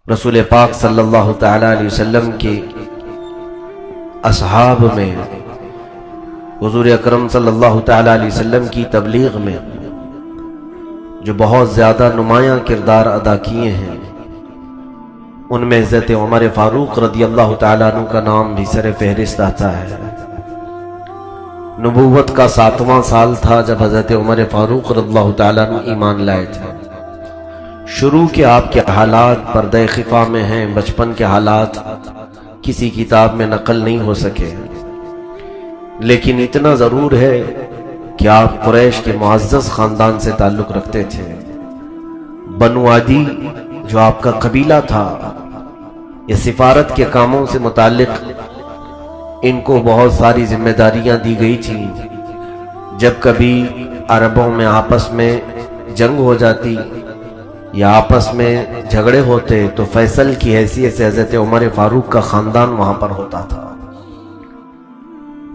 رسول پاک صلی اللہ تعالی علیہ وسلم کے اصحاب میں، حضور اکرم صلی اللہ تعالی علیہ وسلم کی تبلیغ میں جو بہت زیادہ نمایاں کردار ادا کیے ہیں، ان میں حضرت عمر فاروق رضی اللہ تعالیٰ عنہ کا نام بھی سر فہرست آتا ہے۔ نبوت کا 7واں سال تھا جب حضرت عمر فاروق رضی اللہ تعالیٰ عنہ ایمان لائے تھے۔ شروع کے آپ کے حالات پردہ خفا میں ہیں، بچپن کے حالات کسی کتاب میں نقل نہیں ہو سکے، لیکن اتنا ضرور ہے کہ آپ قریش کے معزز خاندان سے تعلق رکھتے تھے۔ بنو عدی جو آپ کا قبیلہ تھا، یہ سفارت کے کاموں سے متعلق ان کو بہت ساری ذمہ داریاں دی گئی تھیں۔ جب کبھی عربوں میں آپس میں جنگ ہو جاتی یا آپس میں جھگڑے ہوتے تو فیصل کی حیثیت سے حضرت عمر فاروق کا خاندان وہاں پر ہوتا تھا۔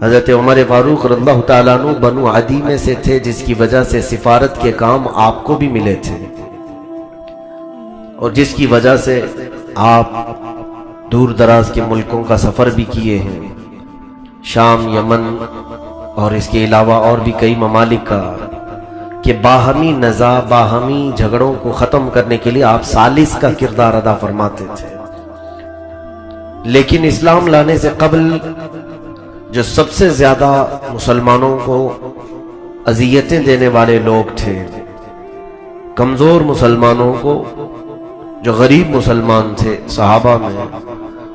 حضرت عمر فاروق رضی اللہ تعالیٰ عنہ بنو عدی میں سے تھے، جس کی وجہ سے سفارت کے کام آپ کو بھی ملے تھے، اور جس کی وجہ سے آپ دور دراز کے ملکوں کا سفر بھی کیے ہیں، شام، یمن اور اس کے علاوہ اور بھی کئی ممالک کا، کہ باہمی نزاع، باہمی جھگڑوں کو ختم کرنے کے لیے آپ ثالث کا کردار ادا فرماتے تھے۔ لیکن اسلام لانے سے قبل جو سب سے زیادہ مسلمانوں کو اذیتیں دینے والے لوگ تھے، کمزور مسلمانوں کو، جو غریب مسلمان تھے صحابہ میں،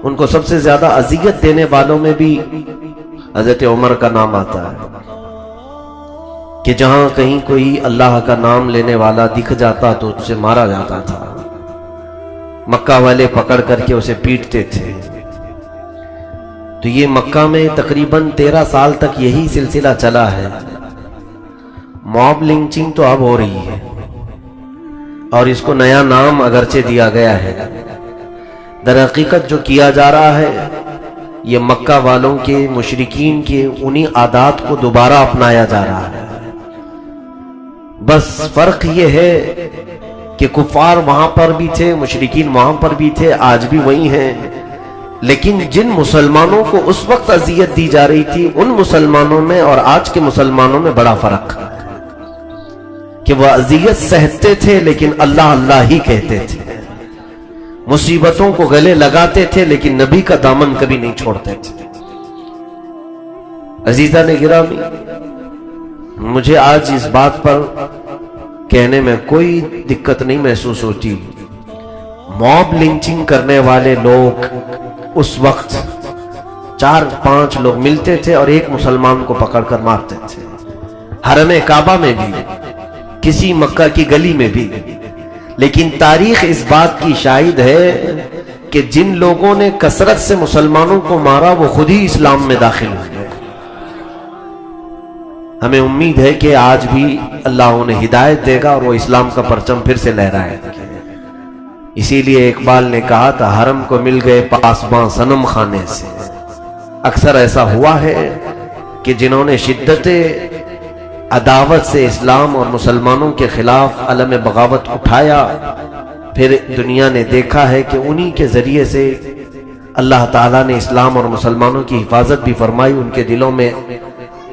ان کو سب سے زیادہ اذیت دینے والوں میں بھی حضرت عمر کا نام آتا ہے، کہ جہاں کہیں کوئی اللہ کا نام لینے والا دکھ جاتا تو اسے مارا جاتا تھا۔ مکہ والے پکڑ کر کے اسے پیٹتے تھے۔ تو یہ مکہ میں تقریباً 13 سال تک یہی سلسلہ چلا ہے۔ موب لنچنگ تو اب ہو رہی ہے، اور اس کو نیا نام اگرچہ دیا گیا ہے، در حقیقت جو کیا جا رہا ہے یہ مکہ والوں کے، مشرکین کے انہی عادات کو دوبارہ اپنایا جا رہا ہے۔ بس فرق یہ ہے کہ کفار وہاں پر بھی تھے، مشرکین وہاں پر بھی تھے، آج بھی وہی ہیں، لیکن جن مسلمانوں کو اس وقت اذیت دی جا رہی تھی، ان مسلمانوں میں اور آج کے مسلمانوں میں بڑا فرق ہے، کہ وہ اذیت سہتے تھے لیکن اللہ اللہ ہی کہتے تھے، مصیبتوں کو گلے لگاتے تھے لیکن نبی کا دامن کبھی نہیں چھوڑتے تھے۔ عزیزان گرامی، مجھے آج اس بات پر کہنے میں کوئی دقت نہیں محسوس ہوتی۔ موب لنچنگ کرنے والے لوگ اس وقت 4-5 لوگ ملتے تھے اور ایک مسلمان کو پکڑ کر مارتے تھے، حرم کعبہ میں بھی، کسی مکہ کی گلی میں بھی۔ لیکن تاریخ اس بات کی شاہد ہے کہ جن لوگوں نے کثرت سے مسلمانوں کو مارا وہ خود ہی اسلام میں داخل ہوئے۔ ہمیں امید ہے کہ آج بھی اللہ انہیں ہدایت دے گا اور وہ اسلام کا پرچم پھر سے لہرائے گا۔ اسی لیے اقبال نے کہا تھا، حرم کو مل گئے پاسباں صنم خانے سے۔ اکثر ایسا ہوا ہے کہ جنہوں نے شدت عداوت سے اسلام اور مسلمانوں کے خلاف علم بغاوت اٹھایا، پھر دنیا نے دیکھا ہے کہ انہی کے ذریعے سے اللہ تعالیٰ نے اسلام اور مسلمانوں کی حفاظت بھی فرمائی، ان کے دلوں میں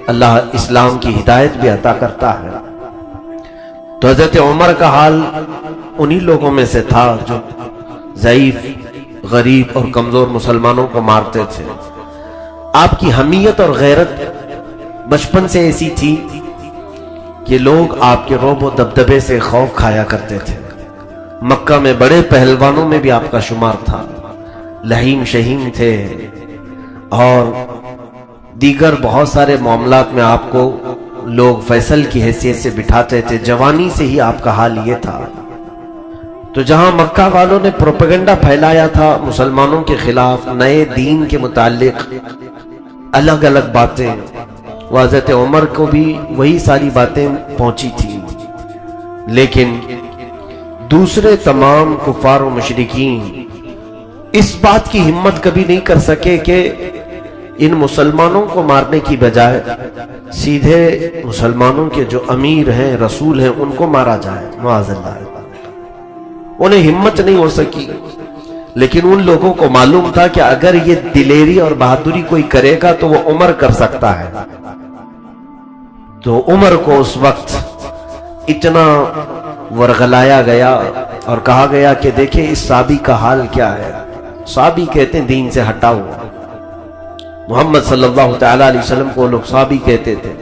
اللہ اسلام کی ہدایت بھی عطا کرتا ہے۔ تو حضرت عمر کا حال انہی لوگوں میں سے تھا جو ضعیف، غریب اور کمزور مسلمانوں کو مارتے تھے۔ آپ کی حمیت اور غیرت بچپن سے ایسی تھی کہ لوگ آپ کے رعب و دبدبے سے خوف کھایا کرتے تھے۔ مکہ میں بڑے پہلوانوں میں بھی آپ کا شمار تھا، لہیم شہیم تھے، اور دیگر بہت سارے معاملات میں آپ کو لوگ فیصل کی حیثیت سے بٹھاتے تھے۔ جوانی سے ہی آپ کا حال یہ تھا۔ تو جہاں مکہ والوں نے پروپیگنڈا پھیلایا تھا مسلمانوں کے خلاف، نئے دین کے متعلق الگ الگ باتیں، وہ حضرت عمر کو بھی وہی ساری باتیں پہنچی تھیں۔ لیکن دوسرے تمام کفار و مشرکین اس بات کی ہمت کبھی نہیں کر سکے کہ ان مسلمانوں کو مارنے کی بجائے سیدھے مسلمانوں کے جو امیر ہیں، رسول ہیں، ان کو مارا جائے، معاذ اللہ۔ انہیں ہمت نہیں ہو سکی لیکن ان لوگوں کو معلوم تھا کہ اگر یہ دلیری اور بہادری کوئی کرے گا تو وہ عمر کر سکتا ہے. تو عمر کو اس وقت اتنا ورغلایا گیا اور کہا گیا کہ دیکھیں اس صحابی کا حال کیا ہے. صحابی کہتے ہیں دین سے ہٹا ہوا. محمد صلی اللہ تعالی علیہ وسلم کو لوگ صحابی کہتے تھے.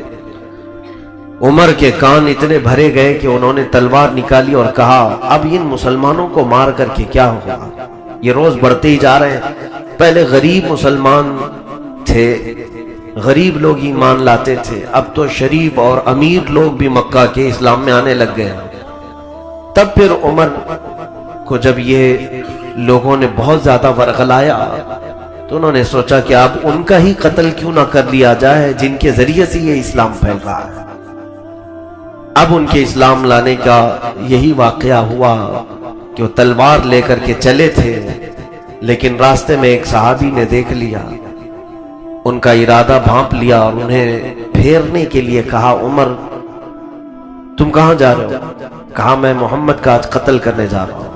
عمر کے کان اتنے بھرے گئے کہ انہوں نے تلوار نکالی اور کہا اب ان مسلمانوں کو مار کر کے کیا ہوگا؟ یہ روز بڑھتے ہی جا رہے ہیں. پہلے غریب مسلمان تھے، غریب لوگ ایمان لاتے تھے، اب تو شریف اور امیر لوگ بھی مکہ کے اسلام میں آنے لگ گئے. تب پھر عمر کو جب یہ لوگوں نے بہت زیادہ ورغلایا تو انہوں نے سوچا کہ اب ان کا ہی قتل کیوں نہ کر لیا جائے جن کے ذریعے سے یہ اسلام پھیل رہا ہے. اب ان کے اسلام لانے کا یہی واقعہ ہوا کہ وہ تلوار لے کر کے چلے تھے، لیکن راستے میں ایک صحابی نے دیکھ لیا، ان کا ارادہ بھانپ لیا اور انہیں پھیرنے کے لیے کہا عمر تم کہاں جا رہے ہو؟ کہا میں محمد کا آج قتل کرنے جا رہا ہوں.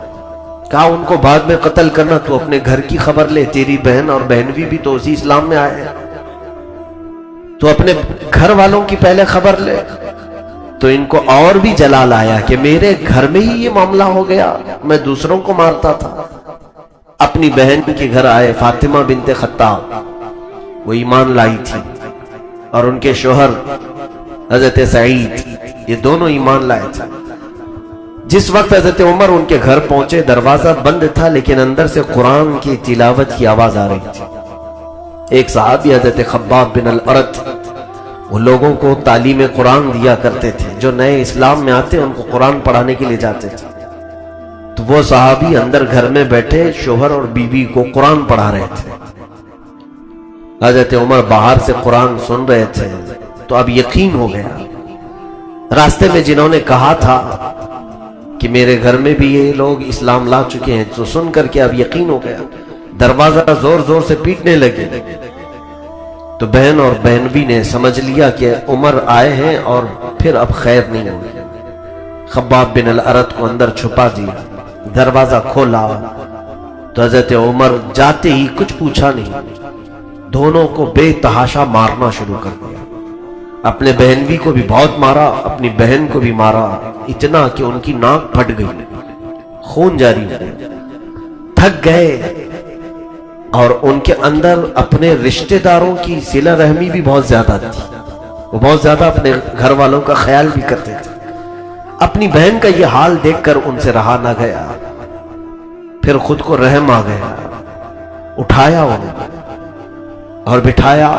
کہا ان کو بعد میں قتل کرنا، تو اپنے گھر کی خبر لے، تیری بہن اور بہنوی بھی تو اسی اسلام میں آئے ہیں، تو اپنے گھر والوں کی پہلے خبر لے. تو ان کو اور بھی جلال آیا کہ میرے گھر میں ہی یہ معاملہ ہو گیا، میں دوسروں کو مارتا تھا. اپنی بہن کے گھر آئے، فاطمہ بنت خطاب، وہ ایمان لائی تھی، اور ان کے شوہر حضرت سعید، یہ دونوں ایمان لائے تھے. جس وقت حضرت عمر ان کے گھر پہنچے دروازہ بند تھا، لیکن اندر سے قرآن کی تلاوت کی آواز آ رہی تھی. ایک صحابی حضرت خباب بن الارت، وہ لوگوں کو تعلیم قرآن دیا کرتے تھے، جو نئے اسلام میں آتے ان کو قرآن پڑھانے کے لیے جاتے تھے. تو وہ صحابی اندر گھر میں بیٹھے شوہر اور بیوی کو قرآن پڑھا رہے تھے. حضرت عمر باہر سے قرآن سن رہے تھے. تو اب یقین ہو گیا. راستے میں جنہوں نے کہا تھا کہ میرے گھر میں بھی یہ لوگ اسلام لا چکے ہیں، تو سن کر کے اب یقین ہو گیا. دروازہ زور زور سے پیٹنے لگے. تو بہن اور بہنوی نے سمجھ لیا کہ عمر آئے ہیں اور پھر اب خیر نہیں ہوگی. خباب بن الارت کو اندر چھپا دیا، دروازہ کھولا تو حضرت عمر جاتے ہی کچھ پوچھا نہیں، دونوں کو بے تحاشا مارنا شروع کر دیا. اپنے بہنوی کو بھی بہت مارا، اپنی بہن کو بھی مارا، اتنا کہ ان کی ناک پھٹ گئی، خون جاری ہو گیا. تھک گئے اور ان کے اندر اپنے رشتہ داروں کی صلہ رحمی بھی بہت زیادہ تھی. وہ بہت زیادہ اپنے گھر والوں کا خیال بھی کرتے تھے. اپنی بہن کا یہ حال دیکھ کر ان سے رہا نہ گیا. پھر خود کو رحم آ گیا، اٹھایا انہیں اور بٹھایا.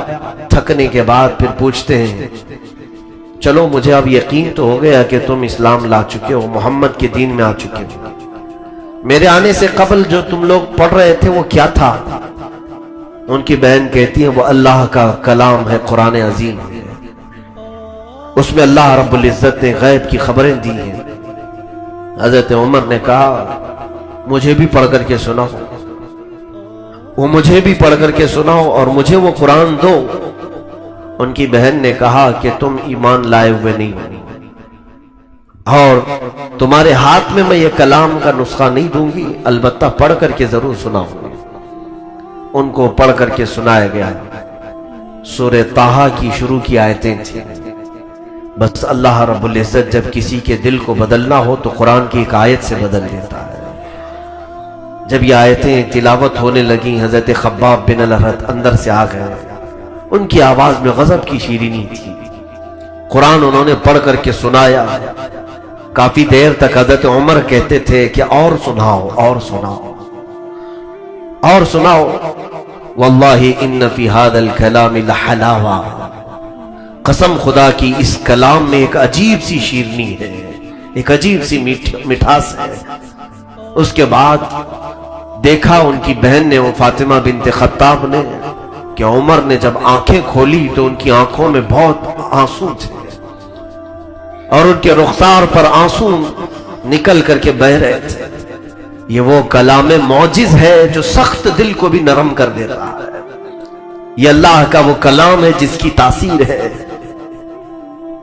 تھکنے کے بعد پھر پوچھتے ہیں چلو مجھے اب یقین تو ہو گیا کہ تم اسلام لا چکے ہو، محمد کے دین میں آ چکے ہو. میرے آنے سے قبل جو تم لوگ پڑھ رہے تھے وہ کیا تھا؟ ان کی بہن کہتی ہے وہ اللہ کا کلام ہے، قرآن عظیم ہے، اس میں اللہ رب العزت نے غیب کی خبریں دی ہیں. حضرت عمر نے کہا مجھے بھی پڑھ کر کے سناؤ. وہ مجھے بھی پڑھ کر کے سناؤ اور مجھے وہ قرآن دو. ان کی بہن نے کہا کہ تم ایمان لائے ہوئے نہیں ہو اور تمہارے ہاتھ میں میں یہ کلام کا نسخہ نہیں دوں گی، البتہ پڑھ کر کے ضرور سناؤں گی. ان کو پڑھ کر کے سنایا گیا. سورہ طٰہٰ کی شروع کی آیتیں تھیں. بس اللہ رب العزت جب کسی کے دل کو بدلنا ہو تو قرآن کی ایک آیت سے بدل دیتا ہے. جب یہ آیتیں تلاوت ہونے لگیں حضرت خباب بن الارت اندر سے آ گئے. ان کی آواز میں غضب کی شیرینی تھی. قرآن انہوں نے پڑھ کر کے سنایا. کافی دیر تک حضرت عمر کہتے تھے کہ اور سناؤ اور سناؤ اور سناؤ. واللہ ان فی ھذا الکلام لحلاوہ، قسم خدا کی اس کلام میں ایک عجیب سی شیرنی ہے، ایک عجیب سی مٹھاس ہے. اس کے بعد دیکھا ان کی بہن نے، وہ فاطمہ بنت خطاب نے، کہ عمر نے جب آنکھیں کھولی تو ان کی آنکھوں میں بہت آنسو تھے اور ان کے رخسار پر آنسو نکل کر کے بہہ رہے تھے. یہ وہ کلام معجز ہے جو سخت دل کو بھی نرم کر دیتا ہے. یہ اللہ کا وہ کلام ہے جس کی تاثیر ہے.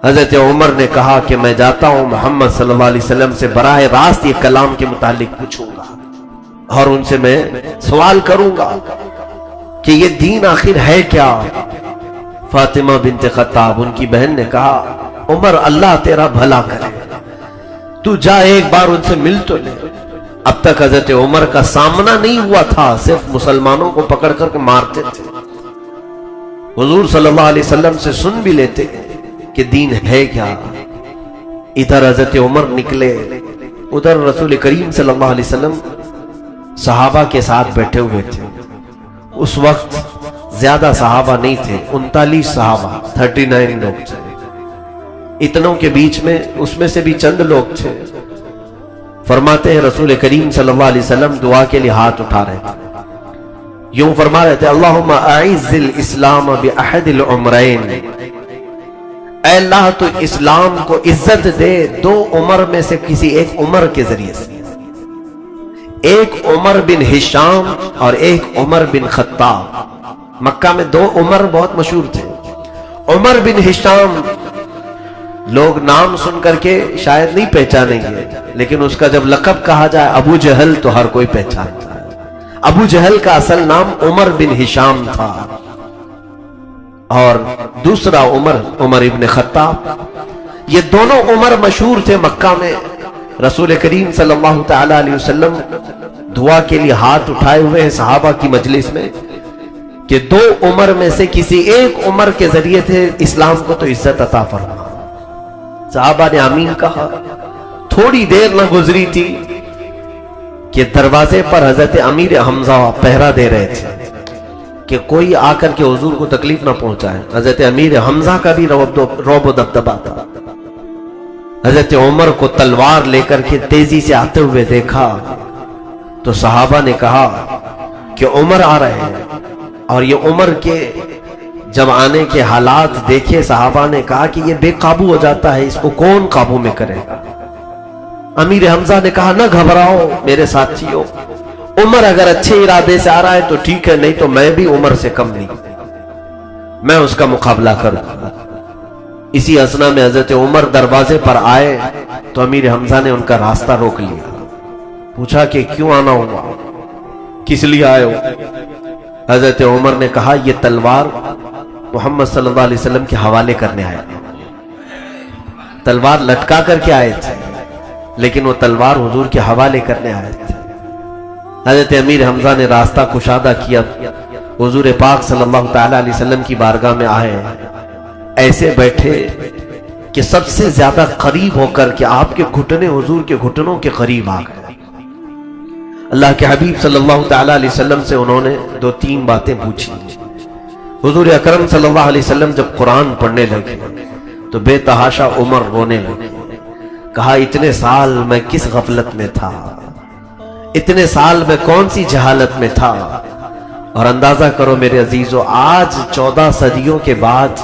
حضرت عمر نے کہا کہ میں جاتا ہوں محمد صلی اللہ علیہ وسلم سے براہ راست یہ کلام کے متعلق پوچھوں گا. اور ان سے میں سوال کروں گا کہ یہ دین آخر ہے کیا؟ فاطمہ بنت خطاب ان کی بہن نے کہا عمر اللہ تیرا بھلا کرے، تو جا ایک بار ان سے مل تو لے۔ اب تک حضرت عمر کا سامنا نہیں ہوا تھا، صرف مسلمانوں کو پکڑ کر کے مارتے تھے۔ حضور صلی اللہ علیہ وسلم سے سن بھی لیتے کہ دین ہے کیا۔ ادھر حضرت عمر نکلے، ادھر رسول کریم صلی اللہ علیہ وسلم صحابہ کے ساتھ بیٹھے ہوئے تھے۔ اس وقت زیادہ صحابہ نہیں تھے، 39 صحابہ، 39 لوگ تھے۔ اتنوں کے بیچ میں اس میں سے بھی چند لوگ تھے۔ فرماتے ہیں رسول کریم صلی اللہ علیہ وسلم دعا کے لیے ہاتھ اٹھا رہے تھے، یوں فرما رہے تھے اللہم اعز الاسلام باحد العمرین، اے اللہ تو اسلام کو عزت دے دو عمر میں سے کسی ایک عمر کے ذریعے سے، ایک عمر بن ہشام اور ایک عمر بن خطاب۔ مکہ میں دو عمر بہت مشہور تھے۔ عمر بن ہشام لوگ نام سن کر کے شاید نہیں پہچانیں گے، لیکن اس کا جب لقب کہا جائے ابو جہل تو ہر کوئی پہچانتا ہے۔ ابو جہل کا اصل نام عمر بن ہشام تھا، اور دوسرا عمر ابن خطاب۔ یہ دونوں عمر مشہور تھے مکہ میں۔ رسول کریم صلی اللہ تعالی علیہ وسلم دعا کے لیے ہاتھ اٹھائے ہوئے ہیں صحابہ کی مجلس میں کہ دو عمر میں سے کسی ایک عمر کے ذریعے سے اسلام کو تو عزت عطا فرما۔ صحابہ نے آمین کہا۔ تھوڑی دیر نہ گزری تھی کہ دروازے پر حضرت امیر حمزہ پہرا دے رہے تھے کہ کوئی آ کر کے حضور کو تکلیف نہ پہنچائے۔ حضرت امیر حمزہ کا بھی رعب و دبدبا تھا۔ حضرت عمر کو تلوار لے کر کے تیزی سے آتے ہوئے دیکھا تو صحابہ نے کہا کہ عمر آ رہے ہیں، اور یہ عمر کے جب آنے کے حالات دیکھے صحابہ نے کہا کہ یہ بے قابو ہو جاتا ہے، اس کو کون قابو میں کرے گا؟ امیر حمزہ نے کہا نہ گھبراؤ میرے ساتھیوں، عمر اگر اچھے ارادے سے آ رہا ہے تو ٹھیک ہے، نہیں تو میں بھی عمر سے کم نہیں، میں اس کا مقابلہ کروں گا۔ اسی اثنا میں حضرت عمر دروازے پر آئے تو امیر حمزہ نے ان کا راستہ روک لیا، پوچھا کہ کیوں آنا ہوا، کس لیے آئے ہو؟ حضرت عمر نے کہا یہ تلوار محمد صلی اللہ علیہ وسلم کے حوالے کرنے آئے، تلوار لٹکا کر کے آئے تھے لیکن وہ تلوار حضور کے حوالے کرنے آئے تھے۔ حضرت امیر حمزہ نے راستہ کشادہ کیا، حضور پاک صلی اللہ تعالی علیہ وسلم کی بارگاہ میں آئے، ایسے بیٹھے کہ سب سے زیادہ قریب ہو کر کے آپ کے گھٹنے حضور کے گھٹنوں کے قریب آ گئے۔ اللہ کے حبیب صلی اللہ تعالی علیہ وسلم سے انہوں نے دو تین باتیں پوچھی۔ حضور اکرم صلی اللہ علیہ وسلم جب قرآن پڑھنے لگے تو بے تحاشا عمر رونے لگے، کہا اتنے سال میں کس غفلت میں تھا، اتنے سال میں کون سی جہالت میں تھا۔ اور اندازہ کرو میرے عزیزو، آج 14 صدیوں کے بعد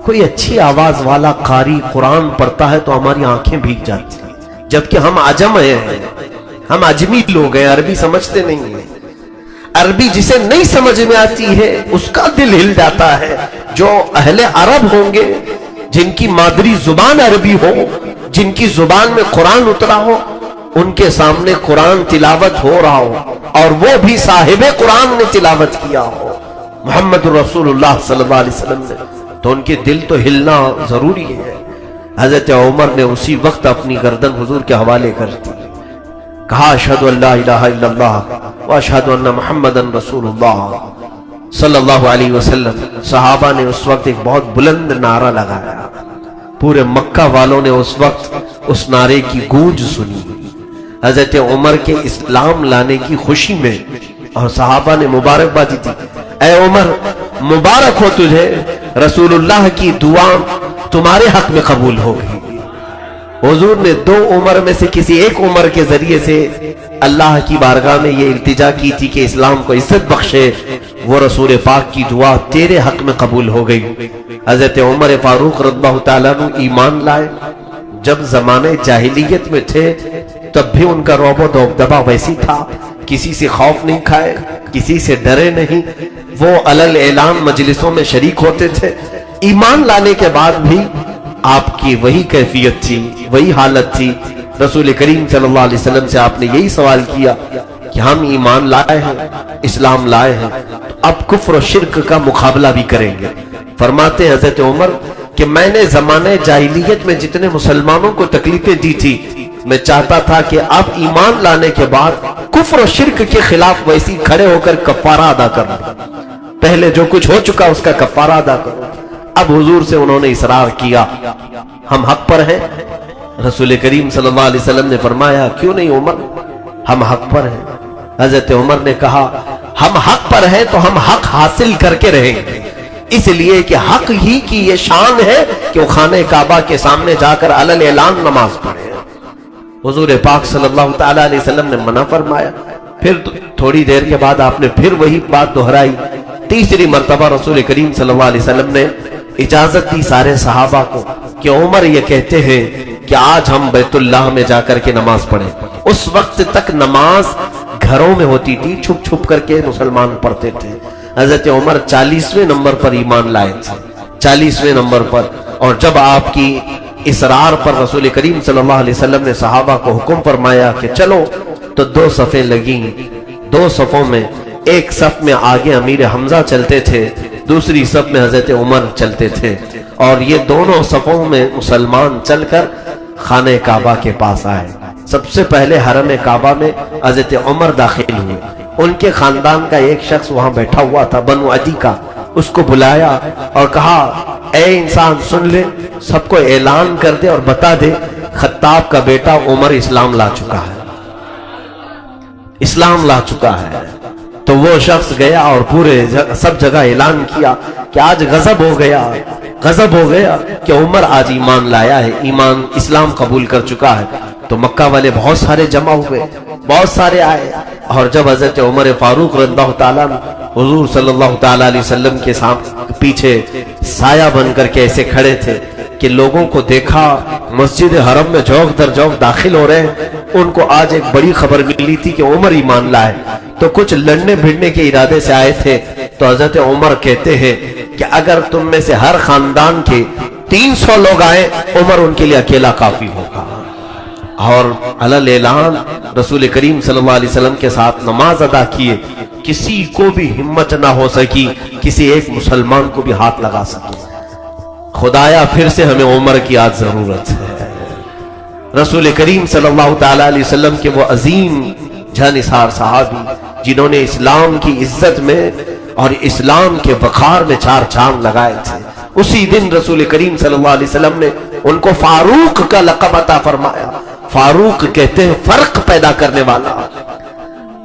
کوئی اچھی آواز والا قاری قرآن پڑھتا ہے تو ہماری آنکھیں بھیگ جاتی ہیں، جبکہ ہم عجم ہیں، ہم عجمی لوگ ہیں، عربی سمجھتے نہیں ہیں۔ عربی جسے نہیں سمجھ میں آتی ہے اس کا دل ہل جاتا ہے۔ جو اہل عرب ہوں گے، جن کی مادری زبان عربی ہو، جن کی زبان میں قرآن اترا ہو، ان کے سامنے قرآن تلاوت ہو رہا ہو اور وہ بھی صاحب قرآن نے تلاوت کیا ہو، محمد رسول اللہ صلی اللہ علیہ وسلم نے، تو ان کے دل تو ہلنا ضروری ہے۔ حضرت عمر نے اسی وقت اپنی گردن حضور کے حوالے کر دی، کہا اشہد ان لا الہ الا اللہ واشہد ان محمد رسول اللہ صلی اللہ علیہ وسلم۔ صحابہ نے اس وقت ایک بہت بلند نعرہ لگایا، پورے مکہ والوں نے اس وقت اس نعرے کی گونج سنی، حضرت عمر کے اسلام لانے کی خوشی میں، اور صحابہ نے مبارکبادی دی، اے عمر مبارک ہو تجھے، رسول اللہ کی دعا تمہارے حق میں قبول ہو گئی۔ حضور نے دو عمر میں سے کسی ایک عمر کے ذریعے سے اللہ کی بارگاہ میں یہ التجا کی تھی کہ اسلام کو عزت بخشے، وہ رسول پاک کی دعا تیرے حق میں قبول ہو گئی۔ حضرت عمر فاروق رضی اللہ تعالیٰ عنہ ایمان لائے، جب زمانے جاہلیت میں تھے تب بھی ان کا رعب و دبدبا ویسی تھا، کسی سے خوف نہیں کھائے، کسی سے ڈرے نہیں، وہ علل اعلان مجلسوں میں شریک ہوتے تھے۔ ایمان لانے کے بعد بھی آپ کی وہی کیفیت تھی، وہی حالت تھی۔ رسول کریم صلی اللہ علیہ وسلم سے آپ نے یہی سوال کیا کہ ہم ایمان لائے ہیں، اسلام لائے ہیں، تو اب کفر و شرک کا مقابلہ بھی کریں گے۔ فرماتے ہیں حضرت عمر کہ میں نے زمانہ جاہلیت میں جتنے مسلمانوں کو تکلیفیں دی تھی، میں چاہتا تھا کہ اب ایمان لانے کے بعد کفر و شرک کے خلاف ویسی کھڑے ہو کر کفارہ ادا کروں، پہلے جو کچھ ہو چکا اس کا کفارہ ادا کروں۔ اب حضور سے انہوں نے اصرار کیا، ہم حق پر ہیں؟ رسول کریم صلی اللہ علیہ وسلم نے فرمایا کیوں نہیں عمر، ہم حق پر ہیں۔ حضرت عمر نے کہا ہم حق پر ہیں تو ہم حق حاصل کر کے رہیں گے، اس لیے کہ حق ہی کی یہ شان ہے کہ وہ خانہ کعبہ کے سامنے جا کر علل اعلان نماز پڑھے۔ حضور پاک صلی اللہ تعالی علیہ وسلم نے منع فرمایا، پھر تھوڑی دیر کے بعد آپ نے پھر وہی بات دہرائی۔ تیسری مرتبہ رسول کریم صلی اللہ علیہ وسلم نے اجازت دی سارے صحابہ کو کہ عمر یہ کہتے ہیں کہ آج ہم بیت اللہ میں جا کر کے نماز پڑھیں۔ اس وقت تک نماز گھروں میں ہوتی تھی، چھپ چھپ کر کے مسلمان پڑھتے تھے۔ حضرت عمر 40ویں نمبر پر ایمان لائے تھے، 40ویں نمبر پر، اور جب آپ کی اصرار پر رسول کریم صلی اللہ علیہ وسلم نے صحابہ کو حکم فرمایا کہ چلو، تو 2 صفیں لگیں، 2 صفوں میں ایک صف میں آگے امیر حمزہ چلتے تھے، دوسری صف میں حضرت عمر چلتے تھے، اور یہ دونوں صفوں میں مسلمان چل کر خانہ کعبہ کے پاس آئے۔ سب سے پہلے حرم کعبہ میں حضرت عمر داخل ہوئے، ان کے خاندان کا ایک شخص وہاں بیٹھا ہوا تھا بنو عدی کا، اس کو بلایا اور کہا اے انسان سن لے، سب کو اعلان کر دے اور بتا دے خطاب کا بیٹا عمر اسلام لا چکا ہے، اسلام لا چکا ہے۔ تو وہ شخص گیا اور پورے سب جگہ اعلان کیا کہ آج غضب ہو گیا کہ عمر آج ایمان لایا ہے، ایمان اسلام قبول کر چکا ہے۔ تو مکہ والے بہت سارے جمع ہوئے، بہت سارے آئے، اور جب حضرت عمر فاروق رضی اللہ تعالیٰ حضور صلی اللہ تعالیٰ علیہ وسلم کے پیچھے سایہ بن کر کے ایسے کھڑے تھے کہ لوگوں کو دیکھا مسجد حرم میں جوق در جوق داخل ہو رہے ہیں، ان کو آج ایک بڑی خبر ملی تھی کہ عمر ایمان لائے، تو کچھ لڑنے بھڑنے کے ارادے سے آئے تھے۔ تو حضرت عمر کہتے ہیں کہ اگر تم میں سے ہر خاندان کے 300 لوگ آئے، عمر ان کے لیے اکیلا کافی ہوگا۔ اور علل اعلان رسول کریم صلی اللہ علیہ وسلم کے ساتھ نماز ادا کیے، کسی کو بھی ہمت نہ ہو سکی کسی ایک مسلمان کو بھی ہاتھ لگا سکے۔ خدایا پھر سے ہمیں عمر کی آج ضرورت ہے۔ رسول کریم صلی اللہ تعالیٰ علیہ وسلم کے وہ عظیم جانثار صحابی جنہوں نے اسلام کی عزت میں اور اسلام کے وقار میں 4 چاند لگائے تھے، اسی دن رسول کریم صلی اللہ علیہ وسلم نے ان کو فاروق کا لقب عطا فرمایا۔ فاروق کہتے ہیں فرق پیدا کرنے والا۔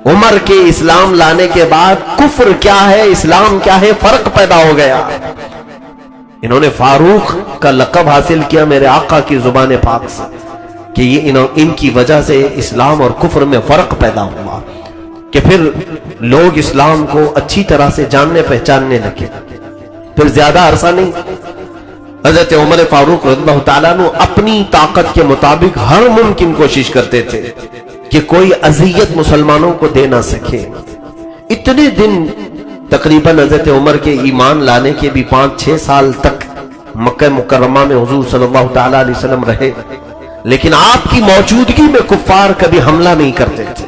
عمر کے اسلام لانے کے بعد کفر کیا ہے، اسلام کیا ہے، فرق پیدا ہو گیا۔ انہوں نے فاروق کا لقب حاصل کیا میرے آقا کی زبان پاک سے کہ یہ ان کی وجہ سے اسلام اور کفر میں فرق پیدا ہوا، کہ پھر لوگ اسلام کو اچھی طرح سے جاننے پہچاننے لگے۔ پھر زیادہ عرصہ نہیں، حضرت عمر فاروق رضی اللہ تعالیٰ عنہ اپنی طاقت کے مطابق ہر ممکن کوشش کرتے تھے کہ کوئی اذیت مسلمانوں کو دے نہ سکے۔ اتنے دن تقریباً حضرت عمر کے ایمان لانے کے بھی 5-6 سال تک مکہ مکرمہ میں حضور صلی اللہ تعالیٰ علیہ وسلم رہے، لیکن آپ کی موجودگی میں کفار کبھی حملہ نہیں کرتے تھے،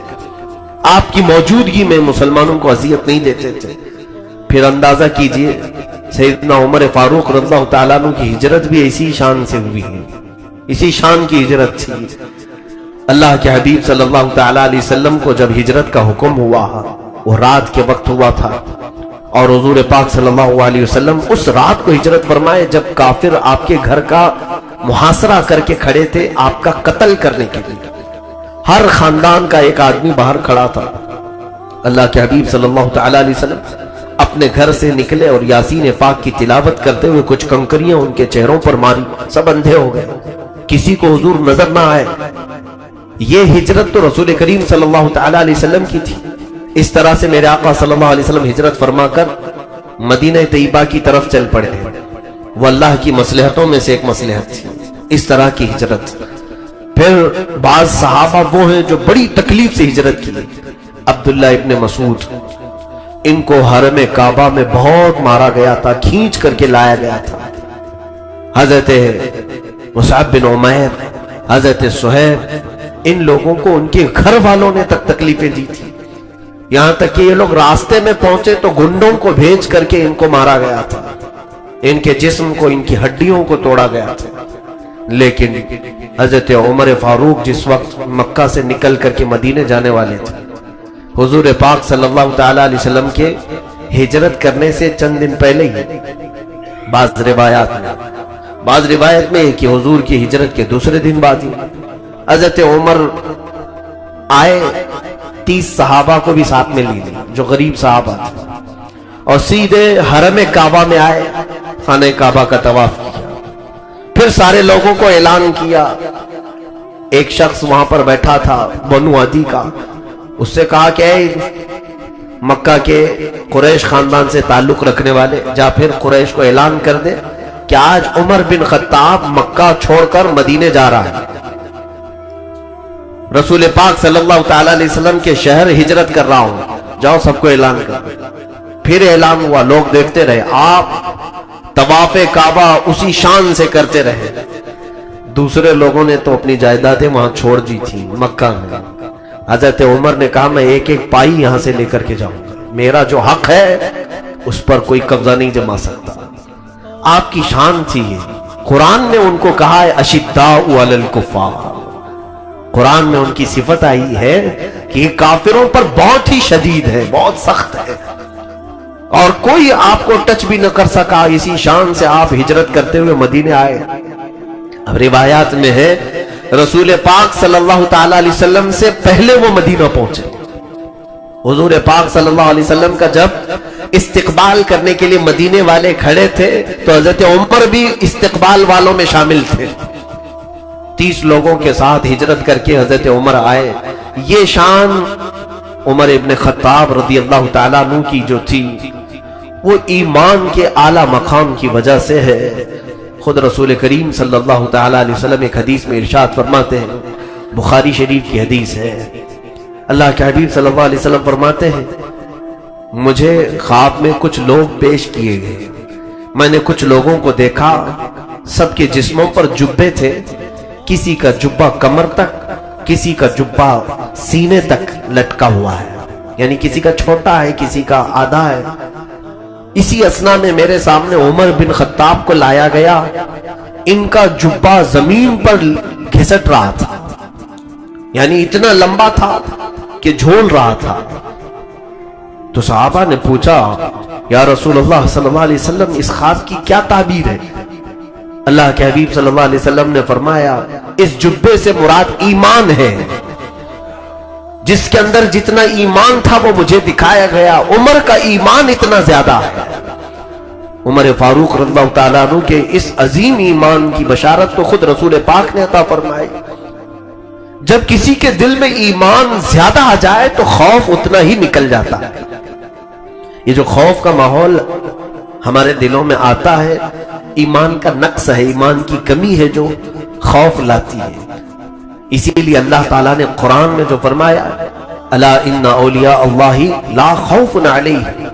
آپ کی موجودگی میں مسلمانوں کو اذیت نہیں دیتے تھے۔ پھر اندازہ کیجئے سیدنا عمر فاروق رضی اللہ تعالیٰ عنہ کی ہجرت بھی اسی شان سے ہوئی ہے، اسی شان کی ہجرت تھی۔ اللہ کے حبیب صلی اللہ تعالیٰ علیہ وسلم کو جب ہجرت کا حکم ہوا، وہ رات کے وقت ہوا تھا، اور حضور پاک صلی اللہ علیہ وسلم اس رات کو ہجرت فرمائے جب کافر آپ کے گھر کا محاصرہ کر کے کھڑے تھے آپ کا قتل کرنے کے لیے۔ ہر خاندان کا ایک آدمی باہر کھڑا تھا۔ اللہ کے حبیب صلی اللہ تعالیٰ علیہ وسلم اپنے گھر سے نکلے اور یاسین پاک کی تلاوت کرتے ہوئے کچھ کنکریاں ان کے چہروں پر ماری، سب اندھے ہو گئے، کسی کو حضور نظر نہ آئے۔ یہ ہجرت تو رسول کریم صلی اللہ تعالیٰ علیہ وسلم کی تھی۔ اس طرح سے میرے آقا صلی اللہ علیہ وسلم ہجرت فرما کر مدینہ طیبہ کی طرف چل پڑے، وہ اللہ کی مصلحتوں میں سے ایک مصلحت تھی، اس طرح کی ہجرت۔ پھر بعض صحابہ وہ ہیں جو بڑی تکلیف سے ہجرت کی، عبداللہ ابن مسعود، ان کو حرم کعبہ میں بہت مارا گیا تھا، کھینچ کر کے لایا گیا تھا۔ حضرت مصعب بن عمیر، حضرت صہیب، ان لوگوں کو ان کے گھر والوں نے تک تکلیفیں دی تھی۔ یہاں تک کہ یہ لوگ راستے میں پہنچے تو گنڈوں کو بھیج کر کے ان کو مارا گیا تھا، ان کے جسم کو، ان کی ہڈیوں کو توڑا گیا تھا۔ لیکن حضرت عمر فاروق جس وقت مکہ سے نکل کر کے مدینے جانے والے تھے، حضور پاک صلی اللہ تعالی علیہ وسلم کے ہجرت کرنے سے چند دن پہلے ہی بعض روایت میں کہ حضور کی ہجرت کے دوسرے دن بعد ہی حضرت عمر آئے، 30 صحابہ کو بھی ساتھ میں لی جو غریب صحابہ تھے، اور سیدھے حرم کعبہ میں آئے، خانہ کعبہ کا طواف کیا، پھر سارے لوگوں کو اعلان کیا۔ ایک شخص وہاں پر بیٹھا تھا بنو عدی کا، اس سے کہا کہ اے مکہ کے قریش خاندان سے تعلق رکھنے والے، جا پھر قریش کو اعلان کر دے کہ آج عمر بن خطاب مکہ چھوڑ کر مدینے جا رہا ہے، رسول پاک صلی اللہ تعالی علیہ وسلم کے شہر ہجرت کر رہا ہوں، جاؤ سب کو اعلان کر۔ پھر اعلان ہوا، لوگ دیکھتے رہے، آپ طواف کعبہ اسی شان سے کرتے رہے۔ دوسرے لوگوں نے تو اپنی جائیدادیں وہاں چھوڑ دی تھی مکہ میں۔ حضرت عمر نے کہا میں ایک ایک پائی یہاں سے لے کر کے جاؤں گا، میرا جو حق ہے اس پر کوئی قبضہ نہیں جما سکتا۔ آپ کی شان تھی یہ۔ قرآن نے ان کو کہا ہے اشداء علی الکفار، قرآن میں ان کی صفت آئی ہے کہ یہ کافروں پر بہت ہی شدید ہے، بہت سخت ہے، اور کوئی آپ کو ٹچ بھی نہ کر سکا۔ اسی شان سے آپ ہجرت کرتے ہوئے مدینے آئے۔ اب روایات میں ہے رسول پاک صلی اللہ تعالی علیہ وسلم سے پہلے وہ مدینہ پہنچے۔ حضور پاک صلی اللہ علیہ وسلم کا جب استقبال کرنے کے لیے مدینے والے کھڑے تھے تو حضرت عمر بھی استقبال والوں میں شامل تھے۔ 30 لوگوں کے ساتھ ہجرت کر کے حضرت عمر آئے۔ یہ شان عمر ابن خطاب رضی اللہ تعالیٰ عنہ کی جو تھی وہ ایمان کے اعلیٰ مقام کی وجہ سے ہے۔ خود رسول کریم صلی اللہ تعالیٰ علیہ وسلم ایک حدیث میں ارشاد فرماتے ہیں، بخاری شریف کی حدیث ہے، اللہ کے حبیب صلی اللہ علیہ وسلم فرماتے ہیں مجھے خواب میں کچھ لوگ پیش کیے گئے، میں نے کچھ لوگوں کو دیکھا، سب کے جسموں پر جبے تھے، کسی کا جبہ کمر تک، کسی کا جبہ سینے تک لٹکا ہوا ہے، یعنی کسی کا چھوٹا ہے کسی کا آدھا ہے۔ اسی اسنا میں میرے سامنے عمر بن خطاب کو لایا گیا، ان کا جبہ زمین پر گھسٹ رہا تھا، یعنی اتنا لمبا تھا کہ جھول رہا تھا۔ تو صحابہ نے پوچھا یا رسول اللہ صلی اللہ علیہ وسلم اس خواب کی کیا تعبیر ہے؟ اللہ کے حبیب صلی اللہ علیہ وسلم نے فرمایا اس جبے سے مراد ایمان ہے، جس کے اندر جتنا ایمان تھا وہ مجھے دکھایا گیا، عمر کا ایمان اتنا زیادہ ہے۔ عمر فاروق رضی اللہ تعالیٰ عنہ کے اس عظیم ایمان کی بشارت تو خود رسول پاک نے عطا فرمائی۔ جب کسی کے دل میں ایمان زیادہ آ جائے تو خوف اتنا ہی نکل جاتا ہے۔ یہ جو خوف کا ماحول ہمارے دلوں میں آتا ہے، ایمان کا نقص ہے، ایمان کی کمی ہے جو خوف لاتی ہے۔ اسی لیے اللہ تعالیٰ نے قرآن میں جو فرمایا الا ان اولیاء اللہ لا خوف علیہم،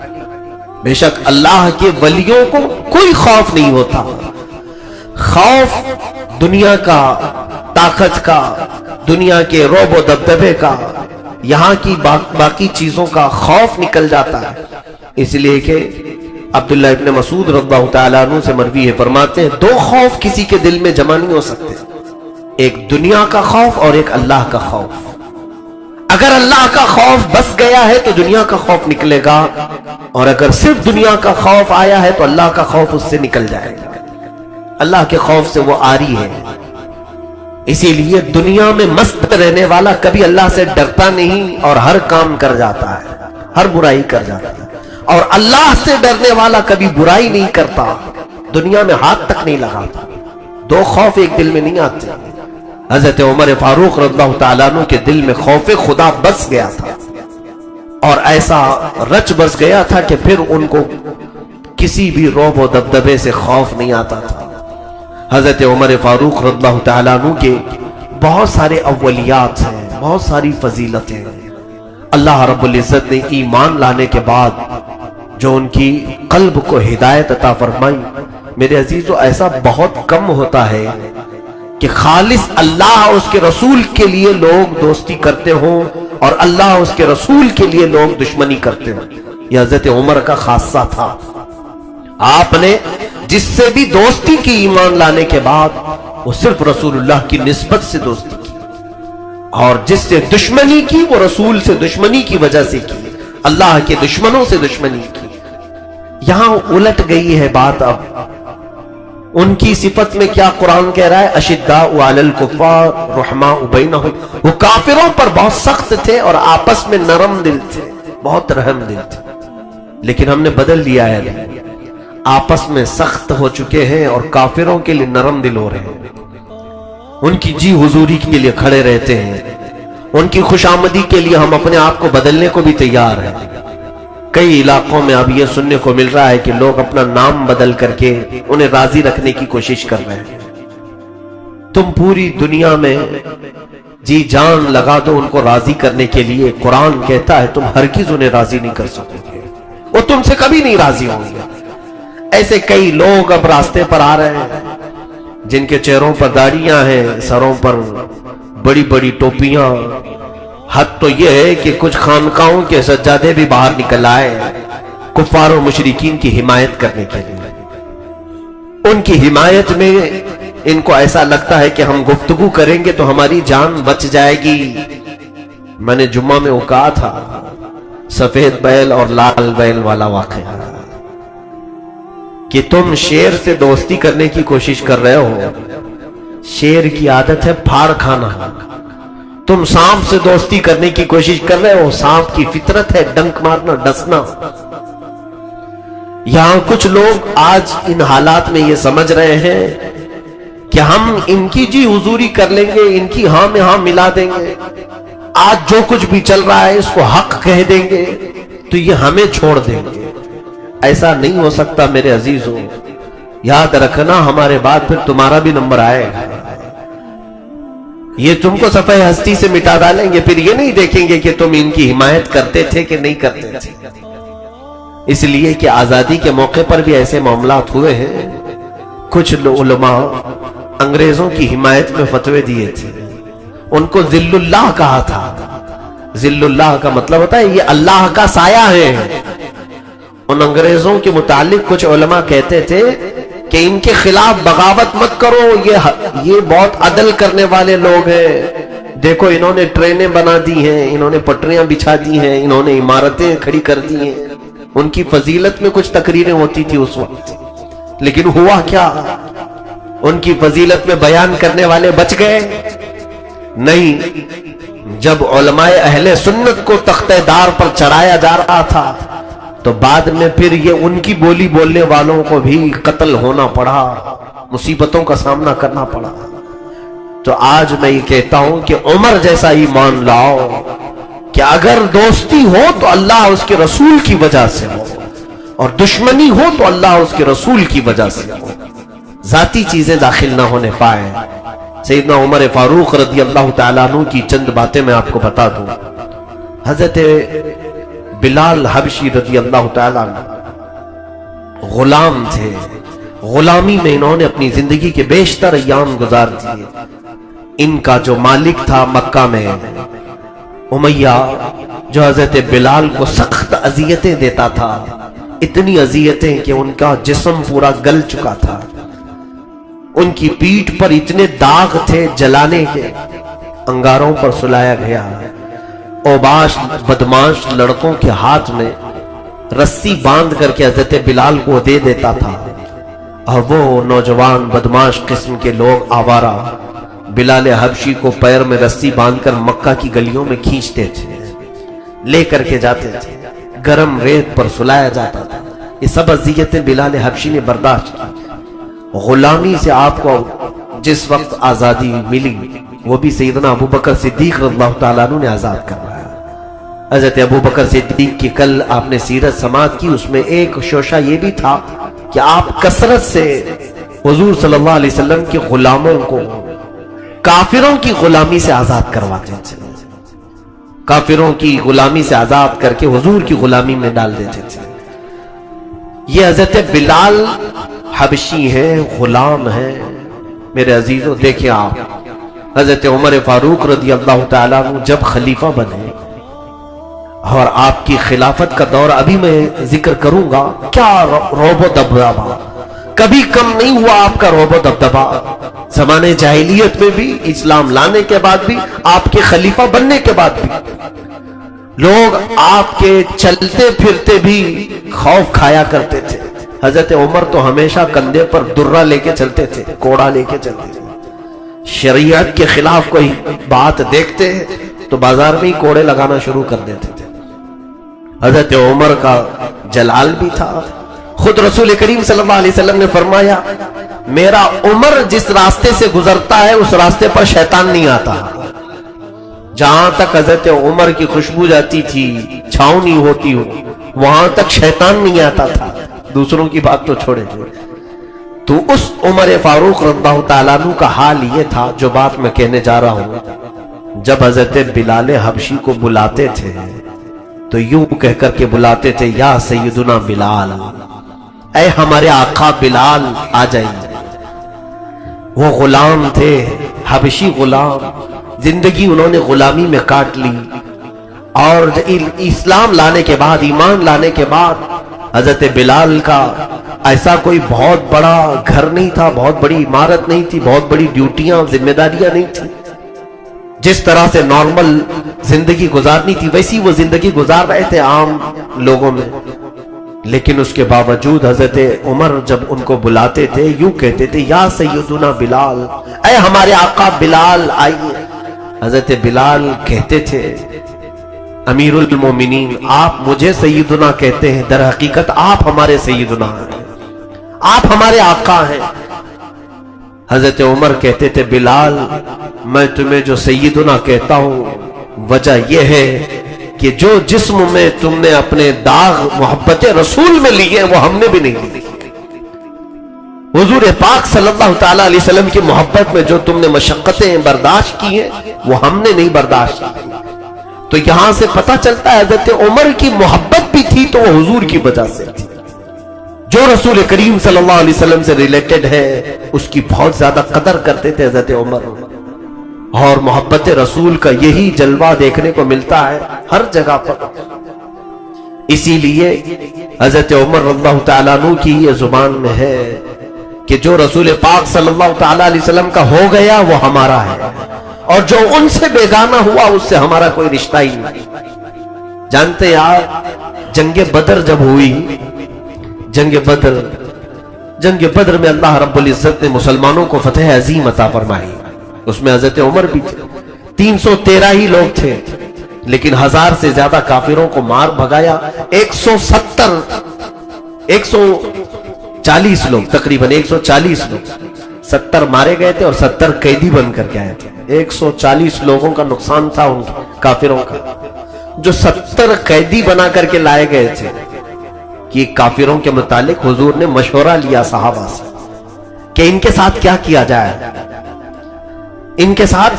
بے شک اللہ کے ولیوں کو کوئی خوف نہیں ہوتا۔ خوف دنیا کا، طاقت کا، دنیا کے رعب و دبدبے کا، یہاں کی باقی چیزوں کا خوف نکل جاتا ہے۔ اس لیے کہ عبداللہ ابن مسعود رضی اللہ تعالیٰ عنہ سے مروی ہے، فرماتے ہیں دو خوف کسی کے دل میں جمع نہیں ہو سکتے، ایک دنیا کا خوف اور ایک اللہ کا خوف۔ اگر اللہ کا خوف بس گیا ہے تو دنیا کا خوف نکلے گا، اور اگر صرف دنیا کا خوف آیا ہے تو اللہ کا خوف اس سے نکل جائے گا۔ اللہ کے خوف سے وہ عاری ہے۔ اسی لیے دنیا میں مست رہنے والا کبھی اللہ سے ڈرتا نہیں اور ہر کام کر جاتا ہے، ہر برائی کر جاتا ہے، اور اللہ سے ڈرنے والا کبھی برائی نہیں کرتا، دنیا میں ہاتھ تک نہیں لگاتا۔ دو خوف ایک دل میں نہیں آتے۔ حضرت عمر فاروق رضی اللہ تعالیٰ عنہ کے دل میں خوف خدا بس گیا تھا، اور ایسا رچ بس گیا تھا کہ پھر ان کو کسی بھی رعب و دبدبے سے خوف نہیں آتا تھا۔ حضرت عمر فاروق رضی اللہ تعالیٰ عنہ کے بہت سارے اولیات ہیں، بہت ساری فضیلتیں۔ اللہ رب العزت نے ایمان لانے کے بعد جو ان کی قلب کو ہدایت عطا فرمائی، میرے عزیزو ایسا بہت کم ہوتا ہے کہ خالص اللہ اور اس کے رسول کے لیے لوگ دوستی کرتے ہوں اور اللہ اور اس کے رسول کے لیے لوگ دشمنی کرتے ہوں. یہ حضرت عمر کا خاصہ تھا. آپ نے جس سے بھی دوستی کی ایمان لانے کے بعد وہ صرف رسول اللہ کی نسبت سے دوستی کی، اور جس سے دشمنی کی وہ رسول سے دشمنی کی وجہ سے کی، اللہ کے دشمنوں سے دشمنی کی. یہاں الٹ گئی ہے بات. اب ان کی صفت میں کیا قرآن کہہ رہا ہے؟ اشداء علی الکفار رحماء بینہم. وہ کافروں پر بہت سخت تھے اور آپس میں نرم دل تھے، بہت رحم دل تھے. لیکن ہم نے بدل لیا ہے، آپس میں سخت ہو چکے ہیں اور کافروں کے لیے نرم دل ہو رہے ہیں. ان کی جی حضوری کے لیے کھڑے رہتے ہیں، ان کی خوشامدی کے لیے ہم اپنے آپ کو بدلنے کو بھی تیار ہیں. کئی علاقوں میں اب یہ سننے کو مل رہا ہے کہ لوگ اپنا نام بدل کر کے انہیں راضی رکھنے کی کوشش کر رہے ہیں. تم پوری دنیا میں جی جان لگا دو ان کو راضی کرنے کے لیے، قرآن کہتا ہے تم ہرگز انہیں راضی نہیں کر سکو گے، وہ تم سے کبھی نہیں راضی ہوں گے. ایسے کئی لوگ اب راستے پر آ رہے ہیں جن کے چہروں پر داڑیاں ہیں، سروں پر بڑی بڑی ٹوپیاں. حد تو یہ ہے کہ کچھ خانقاہوں کے سجادے بھی باہر نکل آئے کفار و مشرکین کی حمایت کرنے کے لیے. ان کی حمایت میں ان کو ایسا لگتا ہے کہ ہم گفتگو کریں گے تو ہماری جان بچ جائے گی. میں نے جمعہ میں وہ کہا تھا سفید بیل اور لال بیل والا واقعہ کہ تم شیر سے دوستی کرنے کی کوشش کر رہے ہو. شیر کی عادت ہے پھاڑ کھانا. تم سانپ سے دوستی کرنے کی کوشش کر رہے ہو، سانپ کی فطرت ہے ڈنک مارنا، ڈسنا. یہاں کچھ لوگ آج ان حالات میں یہ سمجھ رہے ہیں کہ ہم ان کی جی حضوری کر لیں گے، ان کی ہاں میں ہاں ملا دیں گے، آج جو کچھ بھی چل رہا ہے اس کو حق کہہ دیں گے تو یہ ہمیں چھوڑ دیں گے. ایسا نہیں ہو سکتا میرے عزیزوں. یاد رکھنا ہمارے بعد پھر تمہارا بھی نمبر آئے گا. یہ تم کو صفحہ ہستی سے مٹا ڈالیں گے، پھر یہ نہیں دیکھیں گے کہ تم ان کی حمایت کرتے تھے کہ نہیں کرتے تھے. اس لیے کہ آزادی کے موقع پر بھی ایسے معاملات ہوئے ہیں. کچھ علماء انگریزوں کی حمایت میں فتوے دیے تھے، ان کو ذل اللہ کہا تھا. ذل اللہ کا مطلب ہوتا ہے یہ اللہ کا سایہ ہے. ان انگریزوں کے متعلق کچھ علماء کہتے تھے کہ ان کے خلاف بغاوت مت کرو، یہ بہت عدل کرنے والے لوگ ہیں. دیکھو انہوں نے ٹرینیں بنا دی ہیں، انہوں نے پٹریاں بچھا دی ہیں، انہوں نے عمارتیں کھڑی کر دی ہیں. ان کی فضیلت میں کچھ تقریریں ہوتی تھی اس وقت، لیکن ہوا کیا؟ ان کی فضیلت میں بیان کرنے والے بچ گئے نہیں. جب علماء اہل سنت کو تختہ دار پر چڑھایا جا رہا تھا تو بعد میں پھر یہ ان کی بولی بولنے والوں کو بھی قتل ہونا پڑا، مصیبتوں کا سامنا کرنا پڑا. تو آج میں یہ کہتا ہوں کہ عمر جیسا ایمان لاؤ کہ اگر دوستی ہو تو اللہ اس کے رسول کی وجہ سے ہو، اور دشمنی ہو تو اللہ اس کے رسول کی وجہ سے ہو. ذاتی چیزیں داخل نہ ہونے پائے. سیدنا عمر فاروق رضی اللہ تعالیٰ عنہ کی چند باتیں میں آپ کو بتا دوں. حضرت بلال حبشی رضی اللہ تعالیٰ عنہ غلام تھے. غلامی میں انہوں نے اپنی زندگی کے بیشتر ایام گزار دیے. ان کا جو مالک تھا مکہ میں امیہ، جو حضرت بلال کو سخت اذیتیں دیتا تھا، اتنی اذیتیں کہ ان کا جسم پورا گل چکا تھا. ان کی پیٹھ پر اتنے داغ تھے جلانے کے، انگاروں پر سلایا گیا. اوباش بدماش لڑکوں کے ہاتھ میں رسی باندھ کر کے حضرت بلال کو دے دیتا تھا، اور وہ نوجوان بدماش قسم کے لوگ آوارہ بلال حبشی کو پیر میں رسی باندھ کر مکہ کی گلیوں میں کھینچتے تھے، لے کر کے جاتے تھے، گرم ریت پر سلایا جاتا تھا. یہ سب اذیتیں بلال حبشی نے برداشت کی. غلامی سے آپ کو جس وقت آزادی ملی وہ بھی سیدنا ابو بکر صدیق رضی اللہ تعالیٰ عنہ نے آزاد کروایا. حضرت ابو بکر صدیق کی کل آپ نے سیرت سماعت کی، اس میں ایک شوشہ یہ بھی تھا کہ آپ کثرت سے حضور صلی اللہ علیہ وسلم کے غلاموں کو کافروں کی غلامی سے آزاد کرواتے تھے. کافروں کی غلامی سے آزاد کر کے حضور کی غلامی میں ڈال دیتے تھے. یہ حضرت بلال حبشی ہیں، غلام ہیں، میرے عزیزوں دیکھیں آپ، حضرت عمر فاروق رضی اللہ تعالیٰ عنہ جب خلیفہ بنے اور آپ کی خلافت کا دور ابھی میں ذکر کروں گا، کیا روب و دبدبہ، کبھی کم نہیں ہوا آپ کا روب و دبدبہ، زمانے جاہلیت میں بھی، اسلام لانے کے بعد بھی، آپ کے خلیفہ بننے کے بعد بھی لوگ آپ کے چلتے پھرتے بھی خوف کھایا کرتے تھے۔ حضرت عمر تو ہمیشہ کندھے پر درہ لے کے چلتے تھے، کوڑا لے کے چلتے تھے، شریعت کے خلاف کوئی بات دیکھتے تو بازار میں ہی کوڑے لگانا شروع کر دیتے تھے۔ حضرت عمر کا جلال بھی تھا، خود رسول کریم صلی اللہ علیہ وسلم نے فرمایا میرا عمر جس راستے سے گزرتا ہے اس راستے پر شیطان نہیں آتا۔ جہاں تک حضرت عمر کی خوشبو جاتی تھی، چھاؤں نہیں ہوتی ہو، وہاں تک شیطان نہیں آتا تھا، دوسروں کی بات تو چھوڑے تھے۔ تو اس عمر فاروق رضی اللہ تعالیٰ عنہ کا حال یہ تھا جو بات میں کہنے جا رہا ہوں، جب حضرت بلال حبشی کو بلاتے تھے تو یوں کہہ کر کے بلاتے تھے یا سیدنا بلال، اے ہمارے آقا بلال آ جائیے۔ وہ غلام تھے، حبشی غلام، زندگی انہوں نے غلامی میں کاٹ لی، اور اسلام لانے کے بعد، ایمان لانے کے بعد حضرت بلال کا ایسا کوئی بہت بڑا گھر نہیں تھا، بہت بڑی عمارت نہیں تھی، بہت بڑی ڈیوٹیاں، ذمہ داریاں نہیں تھی۔ جس طرح سے نارمل زندگی گزارنی تھی ویسی وہ زندگی گزار رہے تھے عام لوگوں میں، لیکن اس کے باوجود حضرت عمر جب ان کو بلاتے تھے یوں کہتے تھے یا سیدنا بلال، اے ہمارے آقا بلال آئیے۔ حضرت بلال کہتے تھے امیر المومنین آپ مجھے سیدنا کہتے ہیں، در حقیقت آپ ہمارے سیدنا ہیں، آپ ہمارے آقا ہیں۔ حضرت عمر کہتے تھے بلال میں تمہیں جو سیدنا کہتا ہوں وجہ یہ ہے کہ جو جسم میں تم نے اپنے داغ محبت رسول میں لیے وہ ہم نے بھی نہیں لی۔ حضور پاک صلی اللہ تعالیٰ علیہ وسلم کی محبت میں جو تم نے مشقتیں برداشت کی ہیں وہ ہم نے نہیں برداشت کی۔ تو یہاں سے پتہ چلتا ہے حضرت عمر کی محبت بھی تھی تو وہ حضور کی وجہ سے تھی، جو رسول کریم صلی اللہ علیہ وسلم سے ریلیٹڈ ہے اس کی بہت زیادہ قدر کرتے تھے حضرت عمر، اور محبت رسول کا یہی جلوہ دیکھنے کو ملتا ہے ہر جگہ پر۔ اسی لیے حضرت عمر رضی اللہ تعالیٰ عنہ کی یہ زبان میں ہے کہ جو رسول پاک صلی اللہ تعالیٰ علیہ وسلم کا ہو گیا وہ ہمارا ہے، اور جو ان سے بیگانہ ہوا اس سے ہمارا کوئی رشتہ ہی نہیں۔ جانتے یار جنگ بدر جب ہوئی، جنگ بدر میں اللہ رب العزت نے مسلمانوں کو فتح عظیم عطا فرمائی، اس میں حضرت عمر بھی تھے، 313 ہی لوگ تھے، لیکن 1000 سے زیادہ کافروں کو مار بھگایا، 140 لوگ، تقریباً 140 لوگ، 70 مارے گئے تھے اور 70 قیدی بن کر کے آئے تھے۔ 140 لوگوں کا نقصان تھا ان کافروں کا، جو 70 قیدی بنا کر کے لائے گئے تھے۔ کہ کافروں کے متعلق حضور نے مشورہ لیا صحابہ سے کہ ان کے ساتھ کیا کیا جائے، ان کے ساتھ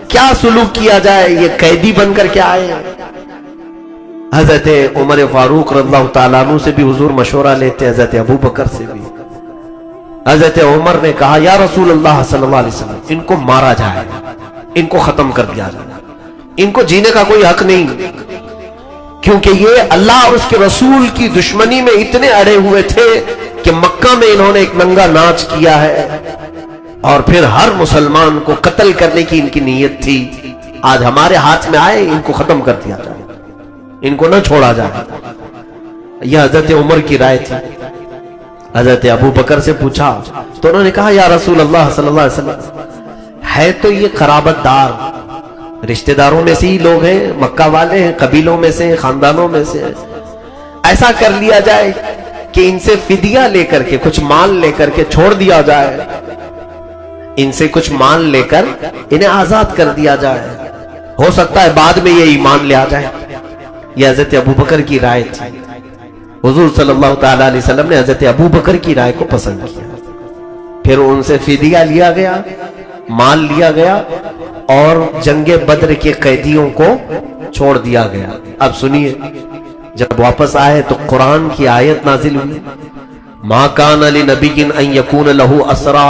کیا سلوک کیا جائے، یہ قیدی بن کر کے آئے۔ حضرت عمر فاروق رضی اللہ تعالیٰ عنہ سے بھی حضور مشورہ لیتے، حضرت ابو بکر سے بھی۔ حضرت عمر نے کہا یا رسول اللہ صلی اللہ علیہ وسلم ان کو مارا جائے، ان کو ختم کر دیا جائے، ان کو جینے کا کوئی حق نہیں، کیونکہ یہ اللہ اور اس کے رسول کی دشمنی میں اتنے اڑے ہوئے تھے کہ مکہ میں انہوں نے ایک ننگا ناچ کیا ہے، اور پھر ہر مسلمان کو قتل کرنے کی ان کی نیت تھی۔ آج ہمارے ہاتھ میں آئے ان کو ختم کر دیا جائے، ان کو نہ چھوڑا جائے۔ یہ حضرت عمر کی رائے تھی۔ حضرت ابو بکر سے پوچھا تو انہوں نے کہا یا رسول اللہ صلی اللہ علیہ وسلم ہے تو یہ قرابت دار، رشتہ داروں میں سے ہی لوگ ہیں، مکہ والے ہیں، قبیلوں میں سے، خاندانوں میں سے، ایسا کر لیا جائے کہ ان سے فدیہ لے کر کے، کچھ مال لے کر کے چھوڑ دیا جائے، ان سے کچھ مال لے کر انہیں آزاد کر دیا جائے، ہو سکتا ہے بعد میں یہ ایمان لے آ جائے۔ یہ حضرت ابو بکر کی رائے تھی۔ حضور صلی اللہ تعالیٰ علیہ وسلم نے حضرت ابو بکر کی رائے کو پسند کیا، پھر ان سے فدیہ لیا گیا، مال لیا گیا، اور جنگ بدر کے قیدیوں کو چھوڑ دیا گیا۔ اب سنیے، جب واپس آئے تو قرآن کی آیت نازل ہوئی، ما کان لنبی ان یکون لہ اسرا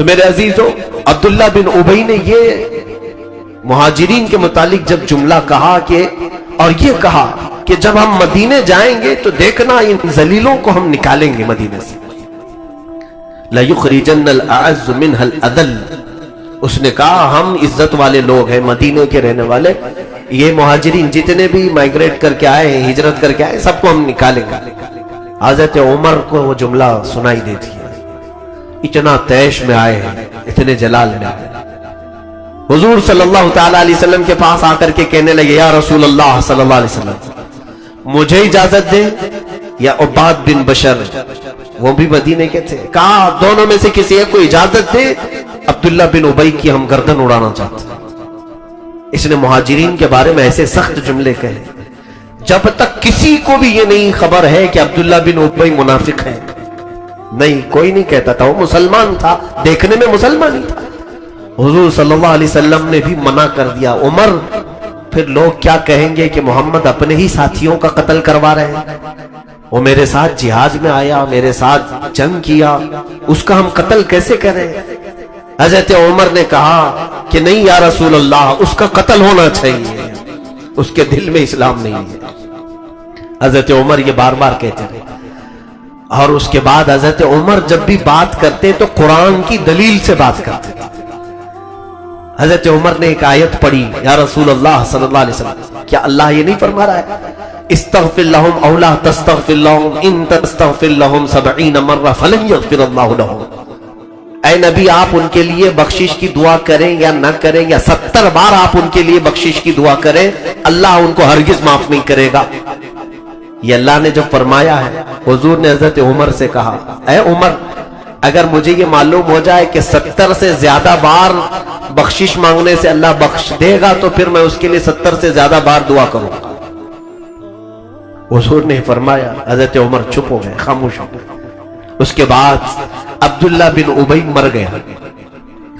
تو میرے عزیزو، عبداللہ بن ابی نے یہ مہاجرین کے متعلق جب جملہ کہا اور یہ کہا کہ جب ہم مدینے جائیں گے تو دیکھنا ان ذلیلوں کو ہم نکالیں گے مدینے سے، لَيُخْرِجَنَّ الْأَعَزُّ مِنْهَا الْأَذَلَّ۔ اس نے کہا ہم عزت والے لوگ ہیں، مدینے کے رہنے والے، یہ مہاجرین جتنے بھی مائگریٹ کر کے آئے ہیں، ہجرت کر کے آئے، سب کو ہم نکالیں گے۔ حضرت عمر کو وہ جملہ سنائی دیتی ہے، اتنا تیش میں آئے ہیں، اتنے جلال میں آئے ہیں، حضور صلی اللہ تعالیٰ علیہ وسلم کے پاس آ کر کے کہنے لگے یا رسول اللہ صلی اللہ علیہ وسلم مجھے اجازت دے یا عباد بن بشر، وہ بھی مدینے کے تھے، کہا دونوں میں سے کسی ایک کو اجازت دے، عبداللہ بن ابی کی ہم گردن اڑانا چاہتے ہیں۔ اس نے مہاجرین کے بارے میں ایسے سخت جملے کہے جب تک کسی کو بھی یہ نہیں خبر ہے کہ عبداللہ بن ابی منافق ہے، نہیں کوئی نہیں کہتا تھا، وہ مسلمان تھا، دیکھنے میں مسلمان ہی تھا۔ حضور صلی اللہ علیہ وسلم نے بھی منع کر دیا، عمر پھر لوگ کیا کہیں گے کہ محمد اپنے ہی ساتھیوں کا قتل کروا رہے ہیں، وہ میرے ساتھ جہاد میں آیا، میرے ساتھ جنگ کیا، اس کا ہم قتل کیسے کریں؟ حضرت عمر نے کہا کہ نہیں یا رسول اللہ، اس کا قتل ہونا چاہیے، اس کے دل میں اسلام نہیں ہے۔ حضرت عمر یہ بار بار کہتے رہے، اور اس کے بعد حضرت عمر جب بھی بات کرتے تو قرآن کی دلیل سے بات کرتے تھے۔ حضرت عمر نے ایک آیت پڑھی، یا رسول اللہ صلی اللہ علیہ وسلم، کیا اللہ یہ نہیں فرما رہا ہے استغفر لهم او لا تستغفر لهم ان تستغفر لهم 70 مرہ فلن یغفر اللہ لهم؟ اے نبی آپ ان کے لیے بخشش کی دعا کریں یا نہ کریں، یا 70 بار آپ ان کے لیے بخشش کی دعا کریں، اللہ ان کو ہرگز معاف نہیں کرے گا۔ یہ اللہ نے جب فرمایا ہے، حضور نے حضرت عمر سے کہا اے عمر اگر مجھے یہ معلوم ہو جائے کہ 70 سے زیادہ بار بخشش مانگنے سے اللہ بخش دے گا تو پھر میں اس کے لیے 70 سے زیادہ بار دعا کروں گا۔ حضور نے فرمایا، حضرت عمر چپ ہو گئے، خاموش ہو گئے۔ اس کے بعد عبداللہ بن ابی مر گیا،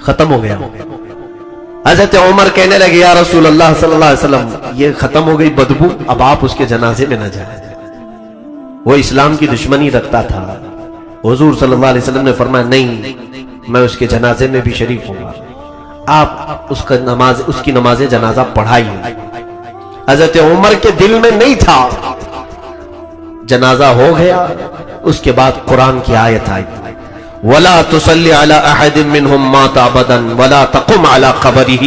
ختم ہو گیا۔ حضرت عمر کہنے لگے یا رسول اللہ صلی اللہ علیہ وسلم یہ ختم ہو گئی بدبو، اب آپ اس کے جنازے میں نہ جائیں، وہ اسلام کی دشمنی رکھتا تھا۔ حضور صلی اللہ علیہ وسلم نے فرمایا نہیں، میں اس کے جنازے میں بھی شریک ہوں گا، آپ اس کی نماز جنازہ پڑھائیے۔ حضرت عمر کے دل میں نہیں تھا، جنازہ ہو گیا، اس کے بعد قرآن کی آیت آئی وَلَا تُصَلِّ عَلَىٰ أَحَدٍ مِّنْهُمْ مَاتَ أَبَدًا وَلَا تَقُمْ عَلَىٰ قَبْرِهِ۔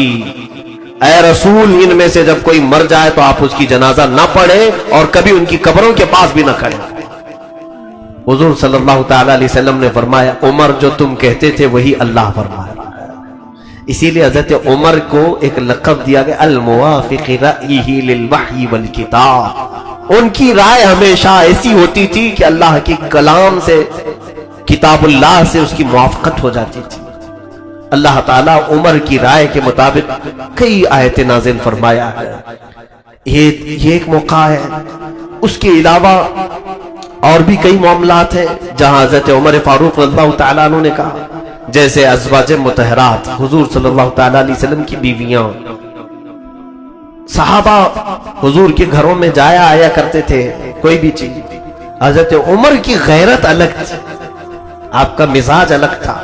اے رسول ان میں سے جب کوئی مر جائے تو آپ اس کی جنازہ نہ پڑھیں اور کبھی ان کی قبروں کے پاس بھی نہ کھڑے۔ حضور صلی اللہ تعالی علیہ وسلم نے فرمایا عمر جو تم کہتے تھے وہی اللہ فرمایا۔ اسی لیے حضرت عمر کو ایک لقب دیا گیا الموافق رأیہ للوحی والکتاب، ان کی رائے ہمیشہ ایسی ہوتی تھی کہ اللہ کی کلام سے، کتاب اللہ سے اس کی موافقت ہو جاتی تھی۔ اللہ تعالیٰ عمر کی رائے کے مطابق کئی آیتیں نازل فرمایا ہے، یہ ایک موقع ہے۔ اس کے علاوہ اور بھی کئی معاملات ہیں جہاں حضرت عمر فاروق رضی اللہ تعالیٰ عنہ نے کہا، جیسے ازواج مطہرات، حضور صلی اللہ تعالیٰ علیہ وسلم کی بیویاں، صحابہ حضور کے گھروں میں جایا آیا کرتے تھے، کوئی بھی چیز۔ حضرت عمر کی غیرت الگ تھی، آپ کا مزاج الگ تھا،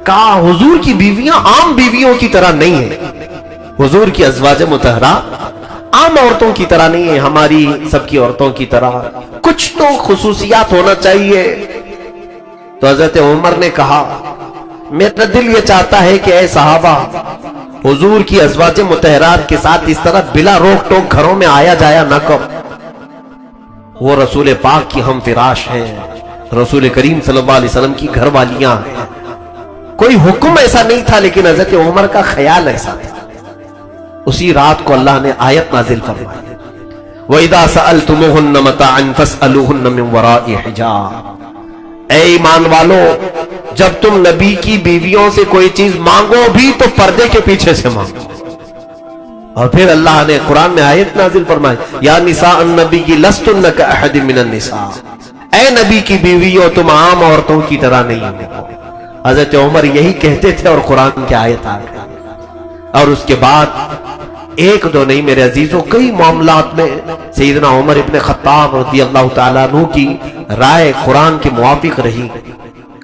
کہا حضور کی بیویاں عام بیویوں کی طرح نہیں ہیں، حضور کی ازواج مطہرات عام عورتوں کی طرح نہیں ہیں، ہماری سب کی عورتوں کی طرح کچھ تو خصوصیات ہونا چاہیے۔ تو حضرت عمر نے کہا میرا دل یہ چاہتا ہے کہ اے صحابہ حضور کی ازواج مطہرات کے ساتھ اس طرح بلا روک ٹوک گھروں میں آیا جایا نہ کرو، وہ رسول پاک کی ہم فراش ہیں، رسول کریم صلی اللہ علیہ وسلم کی گھر والیاں ہیں۔ کوئی حکم ایسا نہیں تھا لیکن حضرت عمر کا خیال ایسا تھا۔ اسی رات کو اللہ نے آیت نازل فرمائی وَإِذَا سَأَلْتُمُوهُنَّ مَتَاعًا فَاسْأَلُوهُنَّ مِنْ وَرَاءِ حِجَابٍ۔ اے ایمان والو جب تم نبی کی بیویوں سے کوئی چیز مانگو بھی تو پردے کے پیچھے سے مانگو۔ اور پھر اللہ نے قرآن میں آیت نازل فرمائی یا نساء النبی لستن کأحد من النساء، اے نبی کی بیویوں تم عام عورتوں کی طرح نہیں ہو۔ حضرت عمر یہی کہتے تھے اور قرآن کی آیت آ گئی۔ اور اس کے بعد ایک دو نہیں میرے عزیزوں، کئی معاملات میں سیدنا عمر ابن خطاب رضی اللہ تعالیٰ عنہ کی رائے قرآن کے موافق رہی۔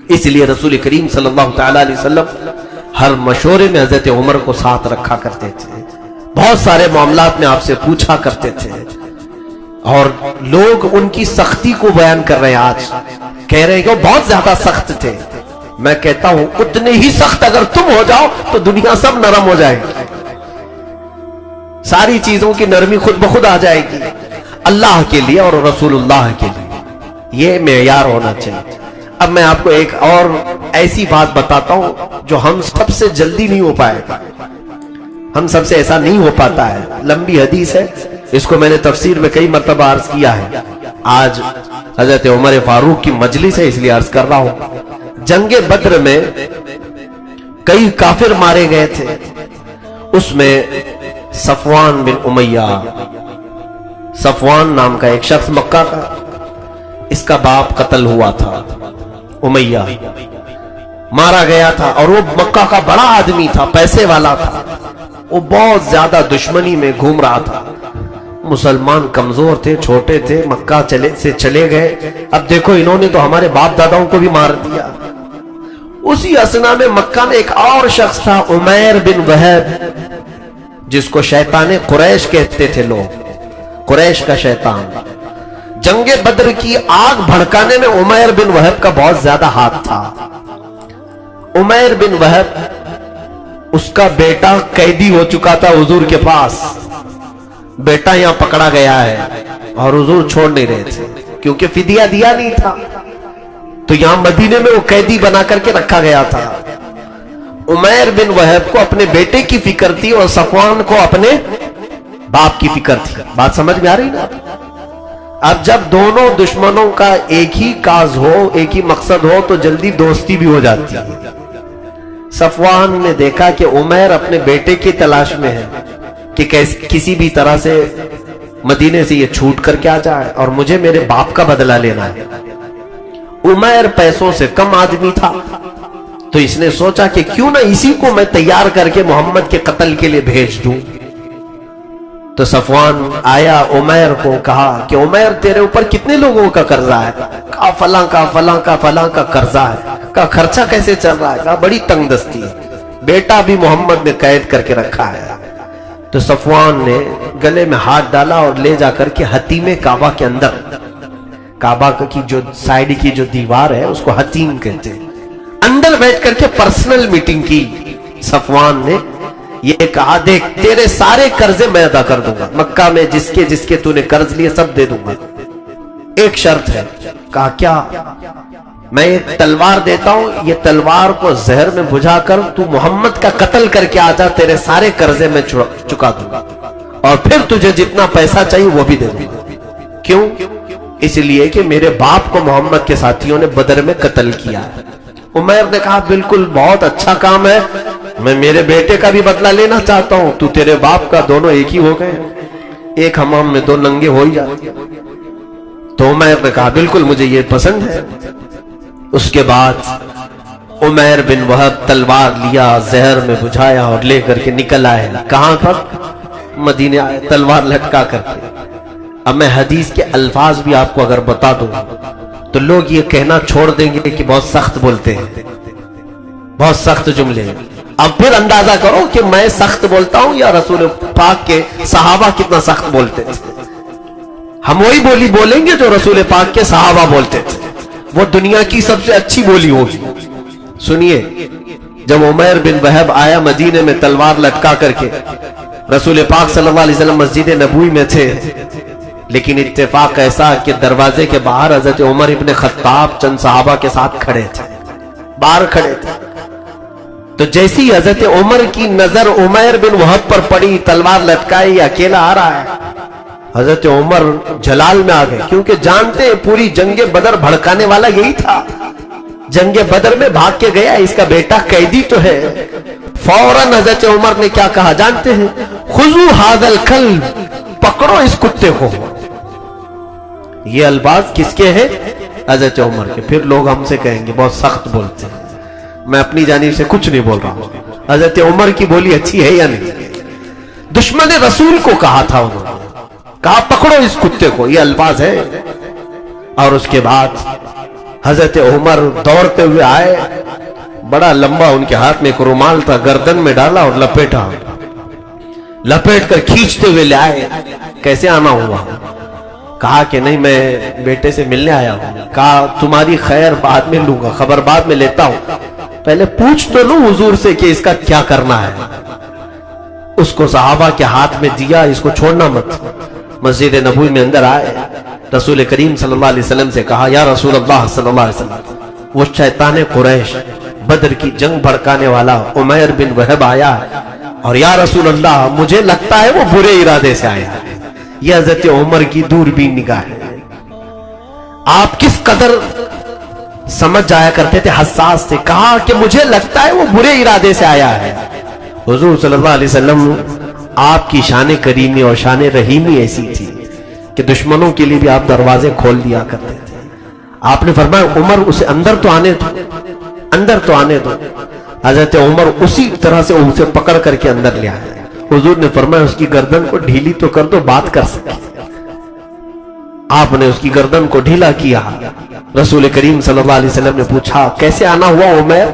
اس لیے رسول کریم صلی اللہ تعالی علیہ وسلم ہر مشورے میں حضرت عمر کو ساتھ رکھا کرتے تھے، بہت سارے معاملات میں آپ سے پوچھا کرتے تھے، اور لوگ ان کی سختی کو بیان کر رہے ہیں، آج کہہ رہے ہیں کہ وہ بہت زیادہ سخت تھے۔ میں کہتا ہوں اتنے ہی سخت اگر تم ہو جاؤ تو دنیا سب نرم ہو جائے گی، ساری چیزوں کی نرمی خود بخود آ جائے گی اللہ کے لیے اور رسول اللہ کے لیے، یہ معیار ہونا چاہیے۔ اب میں آپ کو ایک اور ایسی بات بتاتا ہوں جو ہم سب سے جلدی نہیں ہو پائے گا، ہم سب سے ایسا نہیں ہو پاتا ہے، لمبی حدیث ہے، اس کو میں نے تفسیر میں کئی مرتبہ عرض کیا ہے، آج حضرت عمر فاروق کی مجلس ہے اس لیے عرض کر رہا ہوں۔ جنگ بدر میں کئی کافر مارے گئے تھے، اس میں صفوان بن امیہ، صفوان نام کا ایک شخص مکہ کا، اس کا باپ قتل ہوا تھا، امیہ مارا گیا تھا، اور وہ مکہ کا بڑا آدمی تھا، پیسے والا تھا، وہ بہت زیادہ دشمنی میں گھوم رہا تھا، مسلمان کمزور تھے، چھوٹے تھے، مکہ چلے گئے، اب دیکھو انہوں نے تو ہمارے باپ داداؤں کو بھی مار دیا۔ اسی اسنا میں مکہ میں ایک اور شخص تھا، عمیر بن وہب، جس کو شیطان قریش کہتے تھے لوگ، قریش کا شیطان۔ جنگ بدر کی آگ بھڑکانے میں عمیر بن وہب کا بہت زیادہ ہاتھ تھا۔ عمیر بن وہب، اس کا بیٹا قیدی ہو چکا تھا حضور کے پاس، بیٹا یہاں پکڑا گیا ہے اور حضور چھوڑ نہیں رہے تھے کیونکہ فدیہ دیا نہیں تھا، تو یہاں مدینے میں وہ قیدی بنا کر کے رکھا گیا تھا۔ عمیر بن وہب کو اپنے بیٹے کی فکر تھی اور صفوان کو اپنے باپ کی فکر تھی، بات سمجھ میں آ رہی نا؟ اب جب دونوں دشمنوں کا ایک ہی کاز ہو، ایک ہی مقصد ہو، تو جلدی دوستی بھی ہو جاتی ہے۔ صفوان نے دیکھا کہ عمیر اپنے بیٹے کی تلاش میں ہے کہ کسی بھی طرح سے مدینے سے یہ چھوٹ کر کے آ جائے اور مجھے میرے باپ کا بدلہ لینا ہے۔ عمیر پیسوں سے کم آدمی تھا، تو اس نے سوچا کہ کیوں نہ اسی کو میں تیار کر کے محمد کے قتل کے لیے بھیج دوں۔ تو صفوان آیا، عمیر کو کہا کہ عمیر تیرے اوپر کتنے لوگوں کا قرضہ ہے؟ کہا فلاں کا فلاں کا فلاں کا قرضہ ہے۔ کہا خرچہ کیسے چل رہا ہے؟ کہا بڑی تنگ دستی ہے، بیٹا بھی محمد نے قید کر کے رکھا ہے۔ تو صفوان نے گلے میں ہاتھ ڈالا اور لے جا کر کے حتیم کعبہ کے اندر، کعبہ کی جو سائیڈ کی جو دیوار ہے اس کو حتیم کہتے ہیں، اندر بیٹھ کر کے پرسنل میٹنگ کی۔ صفوان نے یہ کہا دیکھ تیرے سارے قرضے میں ادا کر دوں گا، مکہ میں جس کے تو نے قرض لیے سب دے دوں گا، ایک شرط ہے۔ کہا کیا؟ میں ایک تلوار دیتا ہوں، یہ تلوار کو زہر میں بجھا کر تو محمد کا قتل کر کے آ جا، تیرے سارے قرضے میں چکا دوں گا، اور پھر تجھے جتنا پیسہ چاہیے وہ بھی دے دوں گا۔ کیوں؟ اس لیے کہ میرے باپ کو محمد کے ساتھیوں نے بدر میں قتل کیا ہے۔ عمیر نے کہا بالکل بہت اچھا کام ہے، میں میرے بیٹے کا بھی بدلہ لینا چاہتا ہوں، تو تیرے باپ کا، دونوں ایک ہی ہو گئے، ایک حمام میں دو ننگے ہو ہی جاتے۔ تو عمیر نے کہا بالکل مجھے یہ پسند ہے۔ اس کے بعد عمیر بن وہب تلوار لیا، زہر میں بجھایا اور لے کر کے نکل آئے۔ کہاں پر؟ مدینے آئے، تلوار لٹکا کر کے۔ اب میں حدیث کے الفاظ بھی آپ کو اگر بتا دوں تو لوگ یہ کہنا چھوڑ دیں گے کہ بہت سخت بولتے ہیں، بہت سخت جملے ہیں۔ اب پھر اندازہ کرو کہ میں سخت بولتا ہوں یا رسول پاک کے صحابہ کتنا سخت بولتے تھے۔ ہم وہی بولی بولیں گے جو رسول پاک کے صحابہ بولتے تھے، وہ دنیا کی سب سے اچھی بولی ہوگی۔ سنیے، جب عمیر بن وہب آیا مدینے میں تلوار لٹکا کر کے، رسول پاک صلی اللہ علیہ وسلم مسجد نبوی میں تھے، لیکن اتفاق ایسا کہ دروازے کے باہر حضرت عمر ابن خطاب چند صحابہ کے ساتھ کھڑے تھے، باہر کھڑے تھے۔ تو جیسی حضرت عمر کی نظر عمیر بن وہب پر پڑی، تلوار لٹکائی، اکیلا آ رہا ہے، حضرت عمر جلال میں آ گئے، کیونکہ جانتے ہیں پوری جنگ بدر بھڑکانے والا یہی تھا۔ جنگ بدر میں بھاگ کے گیا، اس کا بیٹا قیدی تو ہے۔ فوراً حضرت عمر نے کیا کہا جانتے ہیں؟ خذوا ھذا الکلب، پکڑو اس کتے کو۔ یہ الفاظ کس کے ہیں؟ حضرت عمر کے۔ پھر لوگ ہم سے کہیں گے بہت سخت بولتے ہیں، میں اپنی جانب سے کچھ نہیں بول رہا ہوں، حضرت عمر کی بولی اچھی ہے یا نہیں؟ دشمن رسول کو کہا تھا انہوں نے، کہا پکڑو اس کتے کو، یہ الفاظ ہے۔ اور اس کے بعد حضرت عمر دوڑتے ہوئے آئے, بڑا لمبا ان کے ہاتھ میں ایک رومال تھا, گردن میں ڈالا اور لپیٹا, لپیٹ کر کھینچتے ہوئے لے آئے. کیسے آنا ہوا؟ کہا کہ نہیں میں بیٹے سے ملنے آیا ہوں. کہا تمہاری خیر بعد میں لوں گا, خبر بعد میں لیتا ہوں, پہلے پوچھ تو لوں حضور سے کہ اس کا کیا کرنا ہے. اس کو صحابہ کے ہاتھ میں دیا, اس کو چھوڑنا مت. مسجد نبوی میں اندر آئے, رسول کریم صلی اللہ علیہ وسلم سے کہا یا رسول اللہ صلی اللہ علیہ وسلم, وہ شیطان قریش بدر کی جنگ بھڑکانے والا عمیر بن وہب آیا ہے, اور یا رسول اللہ مجھے لگتا ہے وہ برے ارادے سے آیا ہے. یہ حضرت عمر کی دوربین نگاہ ہے. آپ کس قدر سمجھ جایا کرتے تھے, حساس تھے. کہا کہ مجھے لگتا ہے وہ برے ارادے سے آیا ہے. حضور صلی اللہ علیہ وسلم آپ کی شان کریمی اور شان رحیمی ایسی تھی کہ دشمنوں کے لیے بھی آپ دروازے کھول دیا کرتے تھے. آپ نے فرمایا عمر اسے اندر تو آنے دو, اندر تو آنے دو. حضرت عمر اسی طرح سے اسے پکڑ کر کے اندر لے آئے. حضور نے فرمایا اس کی گردن کو ڈھیلی تو کر دو, بات کر سکے. آپ نے اس کی گردن کو ڈھیلا کیا. رسول کریم صلی اللہ علیہ وسلم نے پوچھا کیسے آنا ہوا عمیر؟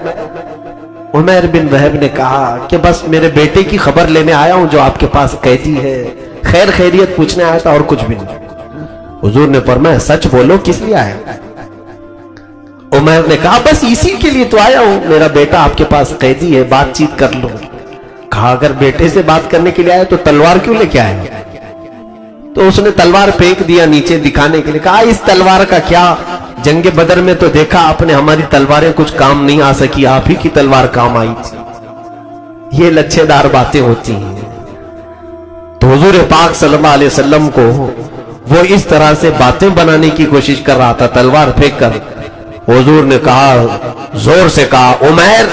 عمیر بن وہب نے کہا کہ بس میرے بیٹے کی خبر لینے آیا ہوں جو آپ کے پاس قیدی ہے, خیر خیریت پوچھنے آیا تھا اور کچھ بھی نہیں. حضور نے فرمایا سچ بولو کس لیے آیا؟ عمیر نے کہا بس اسی کے لیے تو آیا ہوں, میرا بیٹا آپ کے پاس قیدی ہے, بات چیت کر لو. کہا اگر بیٹے سے بات کرنے کے لیے آیا تو تلوار کیوں لے کے آئے؟ تو اس نے تلوار پھینک دیا نیچے دکھانے کے لیے. کہا اس تلوار کا کیا, جنگ بدر میں تو دیکھا آپ نے ہماری تلواریں کچھ کام نہیں آ سکی, آپ ہی کی تلوار کام آئی تھی. یہ لچھے دار باتیں ہوتی ہیں. تو حضور پاک صلی اللہ علیہ وسلم کو وہ اس طرح سے باتیں بنانے کی کوشش کر رہا تھا تلوار پھینک کر. حضور نے کہا, زور سے کہا عمیر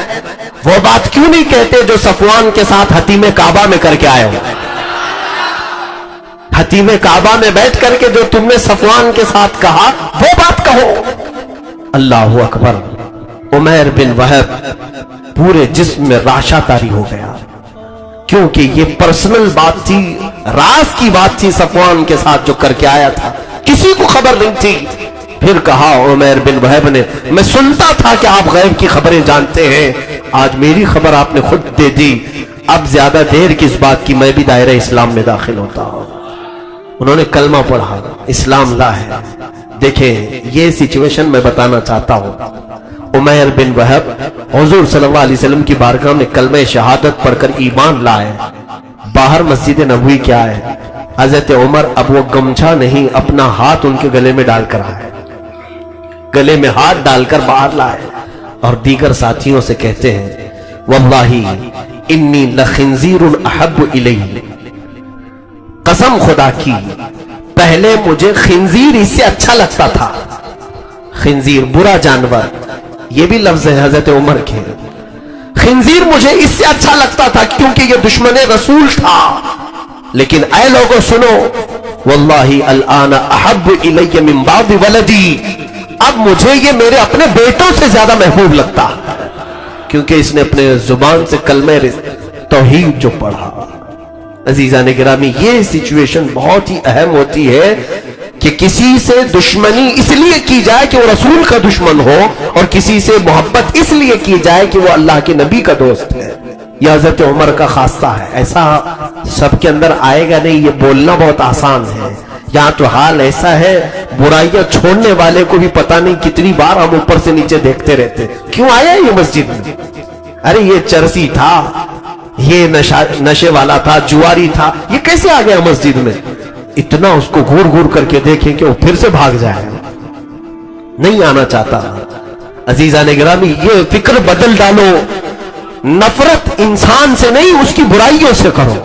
وہ بات کیوں نہیں کہتے جو صفوان کے ساتھ حتیم کعبہ میں کر کے آئے ہو؟ حتیم کعبہ میں بیٹھ کر کے جو تم نے صفوان کے ساتھ کہا وہ بات کہو. اللہ اکبر. عمیر بن وہب پورے جسم میں راشا طاری ہو گیا, کیونکہ یہ پرسنل بات تھی, راز کی بات تھی صفوان کے ساتھ جو کر کے آیا تھا, کسی کو خبر نہیں تھی. پھر کہا عمیر بن وہب نے میں سنتا تھا کہ آپ غیب کی خبریں جانتے ہیں, آج میری خبر آپ نے خود دے دی, اب زیادہ دیر کس بات کی, میں بھی دائرہ اسلام میں داخل ہوتا ہوں. انہوں نے کلمہ پڑھا, اسلام لا ہے. دیکھیں یہ سچویشن میں بتانا چاہتا ہوں. عمیر بن وہب حضور صلی اللہ علیہ وسلم کی بارگاہ میں کلمہ شہادت پڑھ کر ایمان لائے. باہر مسجد نبوی کیا ہے, حضرت عمر اب وہ گمچھا نہیں اپنا ہاتھ ان کے گلے میں ڈال کر آئے, گلے میں ہاتھ ڈال کر باہر لائے اور دیگر ساتھیوں سے کہتے ہیں واللہ انی لخنزیر احب الی, قسم خدا کی پہلے مجھے خنزیر اس سے اچھا لگتا تھا. خنزیر برا جانور, یہ بھی لفظ ہے حضرت عمر کے. خنزیر مجھے اس سے اچھا لگتا تھا کیونکہ یہ دشمن رسول تھا, لیکن اے لوگوں سنو, واللہ الان احب الی من بعض ولدی, اب مجھے یہ میرے اپنے بیٹوں سے زیادہ محبوب لگتا کیونکہ اس نے اپنے زبان سے کلمہ توحید جو پڑھا. عزیزان گرامی یہ سچویشن بہت ہی اہم ہوتی ہے کہ کسی سے دشمنی اس لیے کی جائے کہ وہ رسول کا دشمن ہو, اور کسی سے محبت اس لیے کی جائے کہ وہ اللہ کے نبی کا دوست ہے. یہ حضرت عمر کا خاصہ ہے. ایسا سب کے اندر آئے گا نہیں, یہ بولنا بہت آسان ہے. یہاں تو حال ایسا ہے برائیاں چھوڑنے والے کو بھی پتہ نہیں کتنی بار ہم اوپر سے نیچے دیکھتے رہتے, کیوں آیا یہ مسجد میں, ارے یہ چرسی تھا, یہ نشے والا تھا, جواری تھا, یہ کیسے آ گیا مسجد میں. اتنا اس کو گھور گھور کر کے دیکھیں کہ وہ پھر سے بھاگ جائے, نہیں آنا چاہتا. عزیزان گرامی یہ فکر بدل ڈالو, نفرت انسان سے نہیں اس کی برائیوں سے کرو,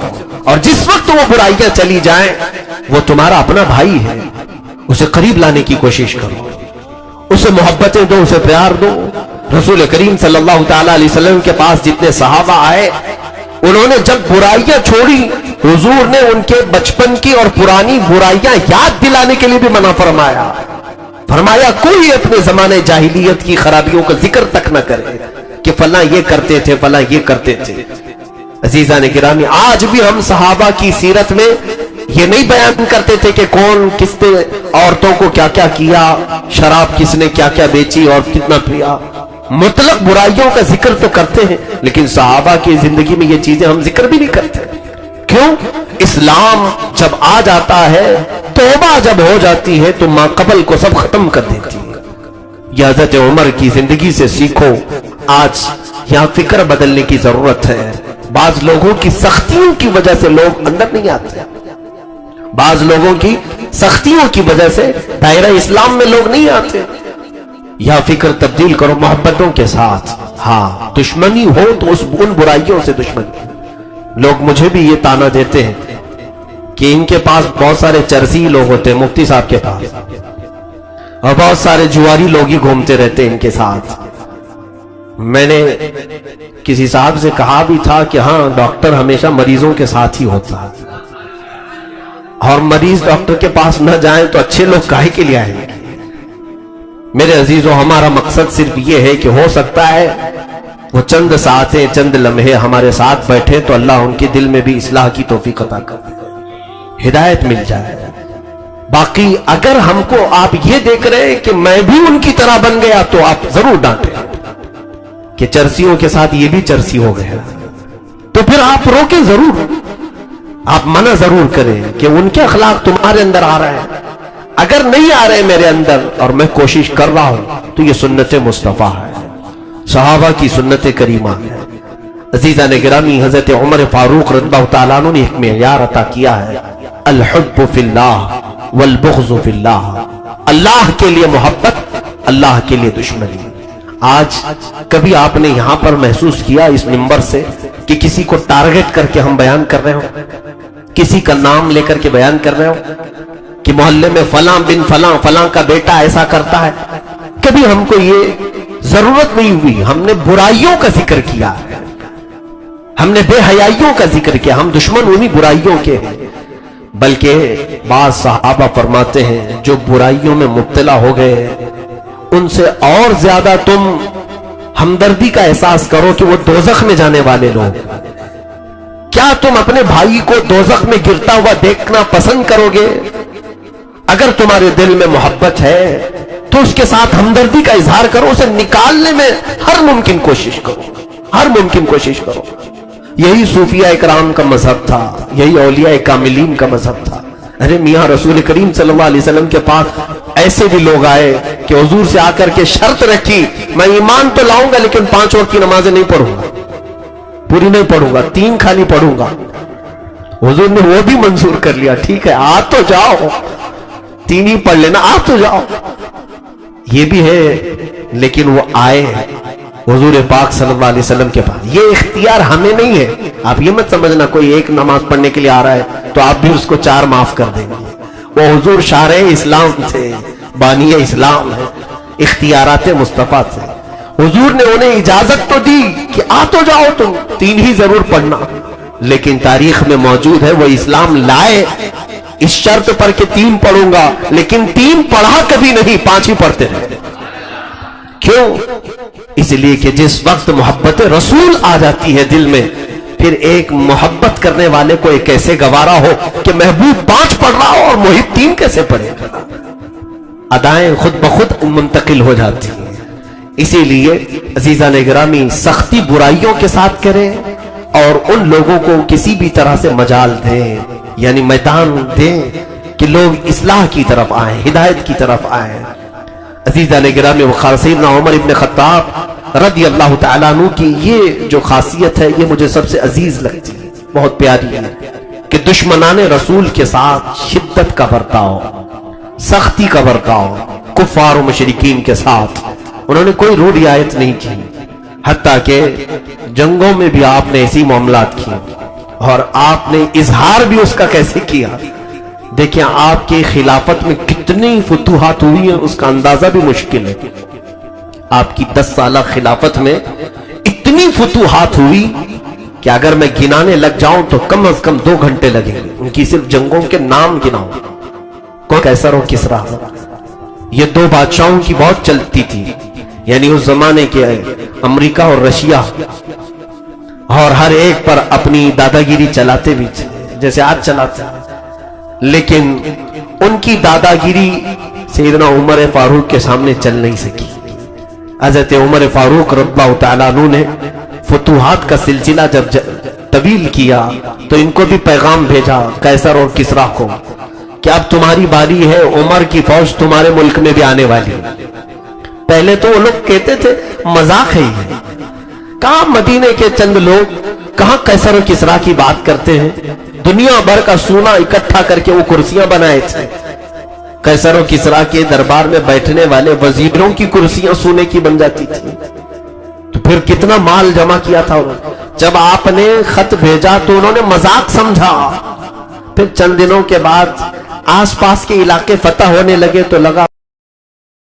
اور جس وقت وہ برائیاں چلی جائیں وہ تمہارا اپنا بھائی ہے, اسے قریب لانے کی کوشش کرو, اسے محبتیں دو, اسے پیار دو. رسول کریم صلی اللہ تعالی علیہ وسلم کے پاس جتنے صحابہ آئے انہوں نے جب برائیاں چھوڑی, حضور نے ان کے بچپن کی اور پرانی برائیاں یاد دلانے کے لیے بھی منع فرمایا. فرمایا کوئی اپنے زمانے جاہلیت کی خرابیوں کا ذکر تک نہ کرے کہ فلاں یہ کرتے تھے, فلاں یہ کرتے تھے. عزیزان گرامی آج بھی ہم صحابہ کی سیرت میں یہ نہیں بیان کرتے تھے کہ کون کس نے عورتوں کو کیا کیا کیا، شراب کس نے کیا کیا بیچی اور کتنا پیا. مطلق برائیوں کا ذکر تو کرتے ہیں، لیکن صحابہ کی زندگی میں یہ چیزیں ہم ذکر بھی نہیں کرتے. کیوں؟ اسلام جب آ جاتا ہے، توبہ جب ہو جاتی ہے تو ما قبل کو سب ختم کر دیتی ہے. یہ حضرت عمر کی زندگی سے سیکھو. آج یہاں فکر بدلنے کی ضرورت ہے. بعض لوگوں کی سختیوں کی وجہ سے لوگ اندر نہیں آتے، بعض لوگوں کی سختیوں کی وجہ سے دائرہ اسلام میں لوگ نہیں آتے. یا فکر تبدیل کرو محبتوں کے ساتھ. ہاں دشمنی ہو تو ان برائیوں سے دشمنی. لوگ مجھے بھی یہ تانا دیتے ہیں کہ ان کے پاس بہت سارے چرسی لوگ ہوتے ہیں، مفتی صاحب کے پاس، اور بہت سارے جواری لوگ ہی گھومتے رہتے ہیں ان کے ساتھ. میں نے کسی صاحب سے کہا بھی تھا کہ ہاں ڈاکٹر ہمیشہ مریضوں کے ساتھ ہی ہوتا ہے، اور مریض ڈاکٹر کے پاس نہ جائیں تو اچھے لوگ کاہے کے لیے آئیں گے. میرے عزیزوں، ہمارا مقصد صرف یہ ہے کہ ہو سکتا ہے وہ چند ساعتیں، چند لمحے ہمارے ساتھ بیٹھے تو اللہ ان کے دل میں بھی اصلاح کی توفیق عطا کر دے، ہدایت مل جائے. باقی اگر ہم کو آپ یہ دیکھ رہے ہیں کہ میں بھی ان کی طرح بن گیا تو آپ ضرور ڈانٹیں کہ چرسیوں کے ساتھ یہ بھی چرسی ہو گئے، تو پھر آپ روکیں ضرور، آپ منع ضرور کریں کہ ان کے اخلاق تمہارے اندر آ رہے ہیں. اگر نہیں آ رہے میرے اندر اور میں کوشش کر رہا ہوں تو یہ سنت مصطفیٰ ہے، صحابہ کی سنت کریمہ ہے. عزیزان گرامی، حضرت عمر فاروق رضی اللہ تعالیٰ عنہ نے ایک معیار عطا کیا ہے، الحب فی اللہ والبغض فی اللہ. اللہ کے لیے محبت، اللہ کے لیے دشمنی. آج کبھی آپ نے یہاں پر محسوس کیا اس منبر سے کہ کسی کو ٹارگٹ کر کے ہم بیان کر رہے ہوں، کسی کا نام لے کر کے بیان کر رہے ہوں کہ محلے میں فلاں بن فلاں فلاں کا بیٹا ایسا کرتا ہے؟ کبھی ہم کو یہ ضرورت نہیں ہوئی. ہم نے برائیوں کا ذکر کیا، ہم نے بے حیائیوں کا ذکر کیا. ہم دشمن انہی برائیوں کے ہیں. بلکہ بعض صحابہ فرماتے ہیں جو برائیوں میں مبتلا ہو گئے ان سے اور زیادہ تم ہمدردی کا احساس کرو کہ وہ دوزخ میں جانے والے لوگ. کیا تم اپنے بھائی کو دوزخ میں گرتا ہوا دیکھنا پسند کرو گے؟ اگر تمہارے دل میں محبت ہے تو اس کے ساتھ ہمدردی کا اظہار کرو، اسے نکالنے میں ہر ممکن کوشش کرو، ہر ممکن کوشش کرو. یہی صوفیاء اکرام کا مذہب تھا، یہی اولیاء کاملین کا مذہب تھا. ارے میاں رسول کریم صلی اللہ علیہ وسلم کے پاس ایسے بھی لوگ آئے کہ حضور سے آ کر کے شرط رکھی، میں ایمان تو لاؤں گا لیکن 5 وقت کی نمازیں نہیں پڑھوں گا، پوری نہیں پڑھوں گا، 3 خالی پڑھوں گا. حضور نے وہ بھی منظور کر لیا، ٹھیک ہے آ تو جاؤ، 3 ہی پڑھ لینا، آ تو جاؤ. یہ بھی ہے، لیکن وہ آئے حضور پاک صلی اللہ علیہ وسلم کے پاس. یہ اختیار ہمیں نہیں ہے. آپ یہ مت سمجھنا کوئی ایک نماز پڑھنے کے لیے آ رہا ہے تو آپ بھی اس کو 4 معاف کر دیں گے. وہ حضور شارع اسلام تھے، بانی اسلام ہے، اختیارات مصطفیٰ تھے. حضور نے انہیں اجازت تو دی کہ آ تو جاؤ تم، 3 ہی ضرور پڑھنا، لیکن تاریخ میں موجود ہے وہ اسلام لائے اس شرط پر کہ 3 پڑھوں گا، لیکن 3 پڑھا کبھی نہیں، 5 ہی پڑھتے رہے. کیوں؟ اس لیے کہ جس وقت محبت رسول آ جاتی ہے دل میں، پھر ایک محبت کرنے والے کو ایک ایسے گوارا ہو کہ محبوب 5 پڑھ رہا ہو اور محب 3 کیسے پڑھے. ادائیں خود بخود منتقل ہو جاتی ہیں. اسی لیے عزیزان گرامی، سختی برائیوں کے ساتھ کریں اور ان لوگوں کو کسی بھی طرح سے مجال دیں، یعنی میدان دیں کہ لوگ اصلاح کی طرف آئیں، ہدایت کی طرف آئیں. عزیزان گرامی، سیدنا عمر ابن خطاب رضی اللہ تعالیٰ عنہ کی یہ جو خاصیت ہے یہ مجھے سب سے عزیز لگتی ہے، بہت پیاری ہے کہ دشمنان رسول کے ساتھ شدت کا برتاؤ، سختی کا برتاؤ. کفار و مشرکین کے ساتھ انہوں نے کوئی روح رعایت نہیں کی، حتیٰ کہ جنگوں میں بھی آپ نے ایسی معاملات کی اور آپ نے اظہار بھی اس کا کیسے کیا. دیکھیں آپ کے خلافت میں کتنی فتوحات ہوئی ہیں اس کا اندازہ بھی مشکل ہے. آپ کی 10 سالہ خلافت میں اتنی فتوحات ہوئی کہ اگر میں گنانے لگ جاؤں تو کم از کم 2 گھنٹے لگیں گے. ان کی صرف جنگوں کے نام گناؤں. کوئی کیسر و کسرا، یہ 2 بادشاہوں کی بہت چلتی تھی، یعنی اس زمانے کے امریکہ اور رشیا، اور ہر ایک پر اپنی دادا گیری چلاتے بھی تھے جیسے آج چلاتے ہیں. لیکن ان کی داداگیری سیدنا عمر فاروق کے سامنے چل نہیں سکی. حضرت عمر فاروق رضی اللہ تعالیٰ عنہ نے فتوحات کا سلسلہ جب طویل کیا تو ان کو بھی پیغام بھیجا قیصر اور کسریٰ کو کہ اب تمہاری باری ہے، عمر کی فوج تمہارے ملک میں بھی آنے والی. پہلے تو وہ لوگ کہتے تھے مذاق ہے یہ، کہاں مدینے کے چند لوگ کہاں قیصر و کسریٰ کی بات کرتے ہیں. دنیا بھر کا سونا اکٹھا کر کے وہ کرسیاں بنائے تھے. قیصر و کسریٰ کے دربار میں بیٹھنے والے وزیروں کی کرسیاں سونے کی بن جاتی تھی. تو پھر کتنا مال جمع کیا تھا. جب آپ نے خط بھیجا تو انہوں نے مذاق سمجھا. پھر چند دنوں کے بعد آس پاس کے علاقے فتح ہونے لگے تو لگا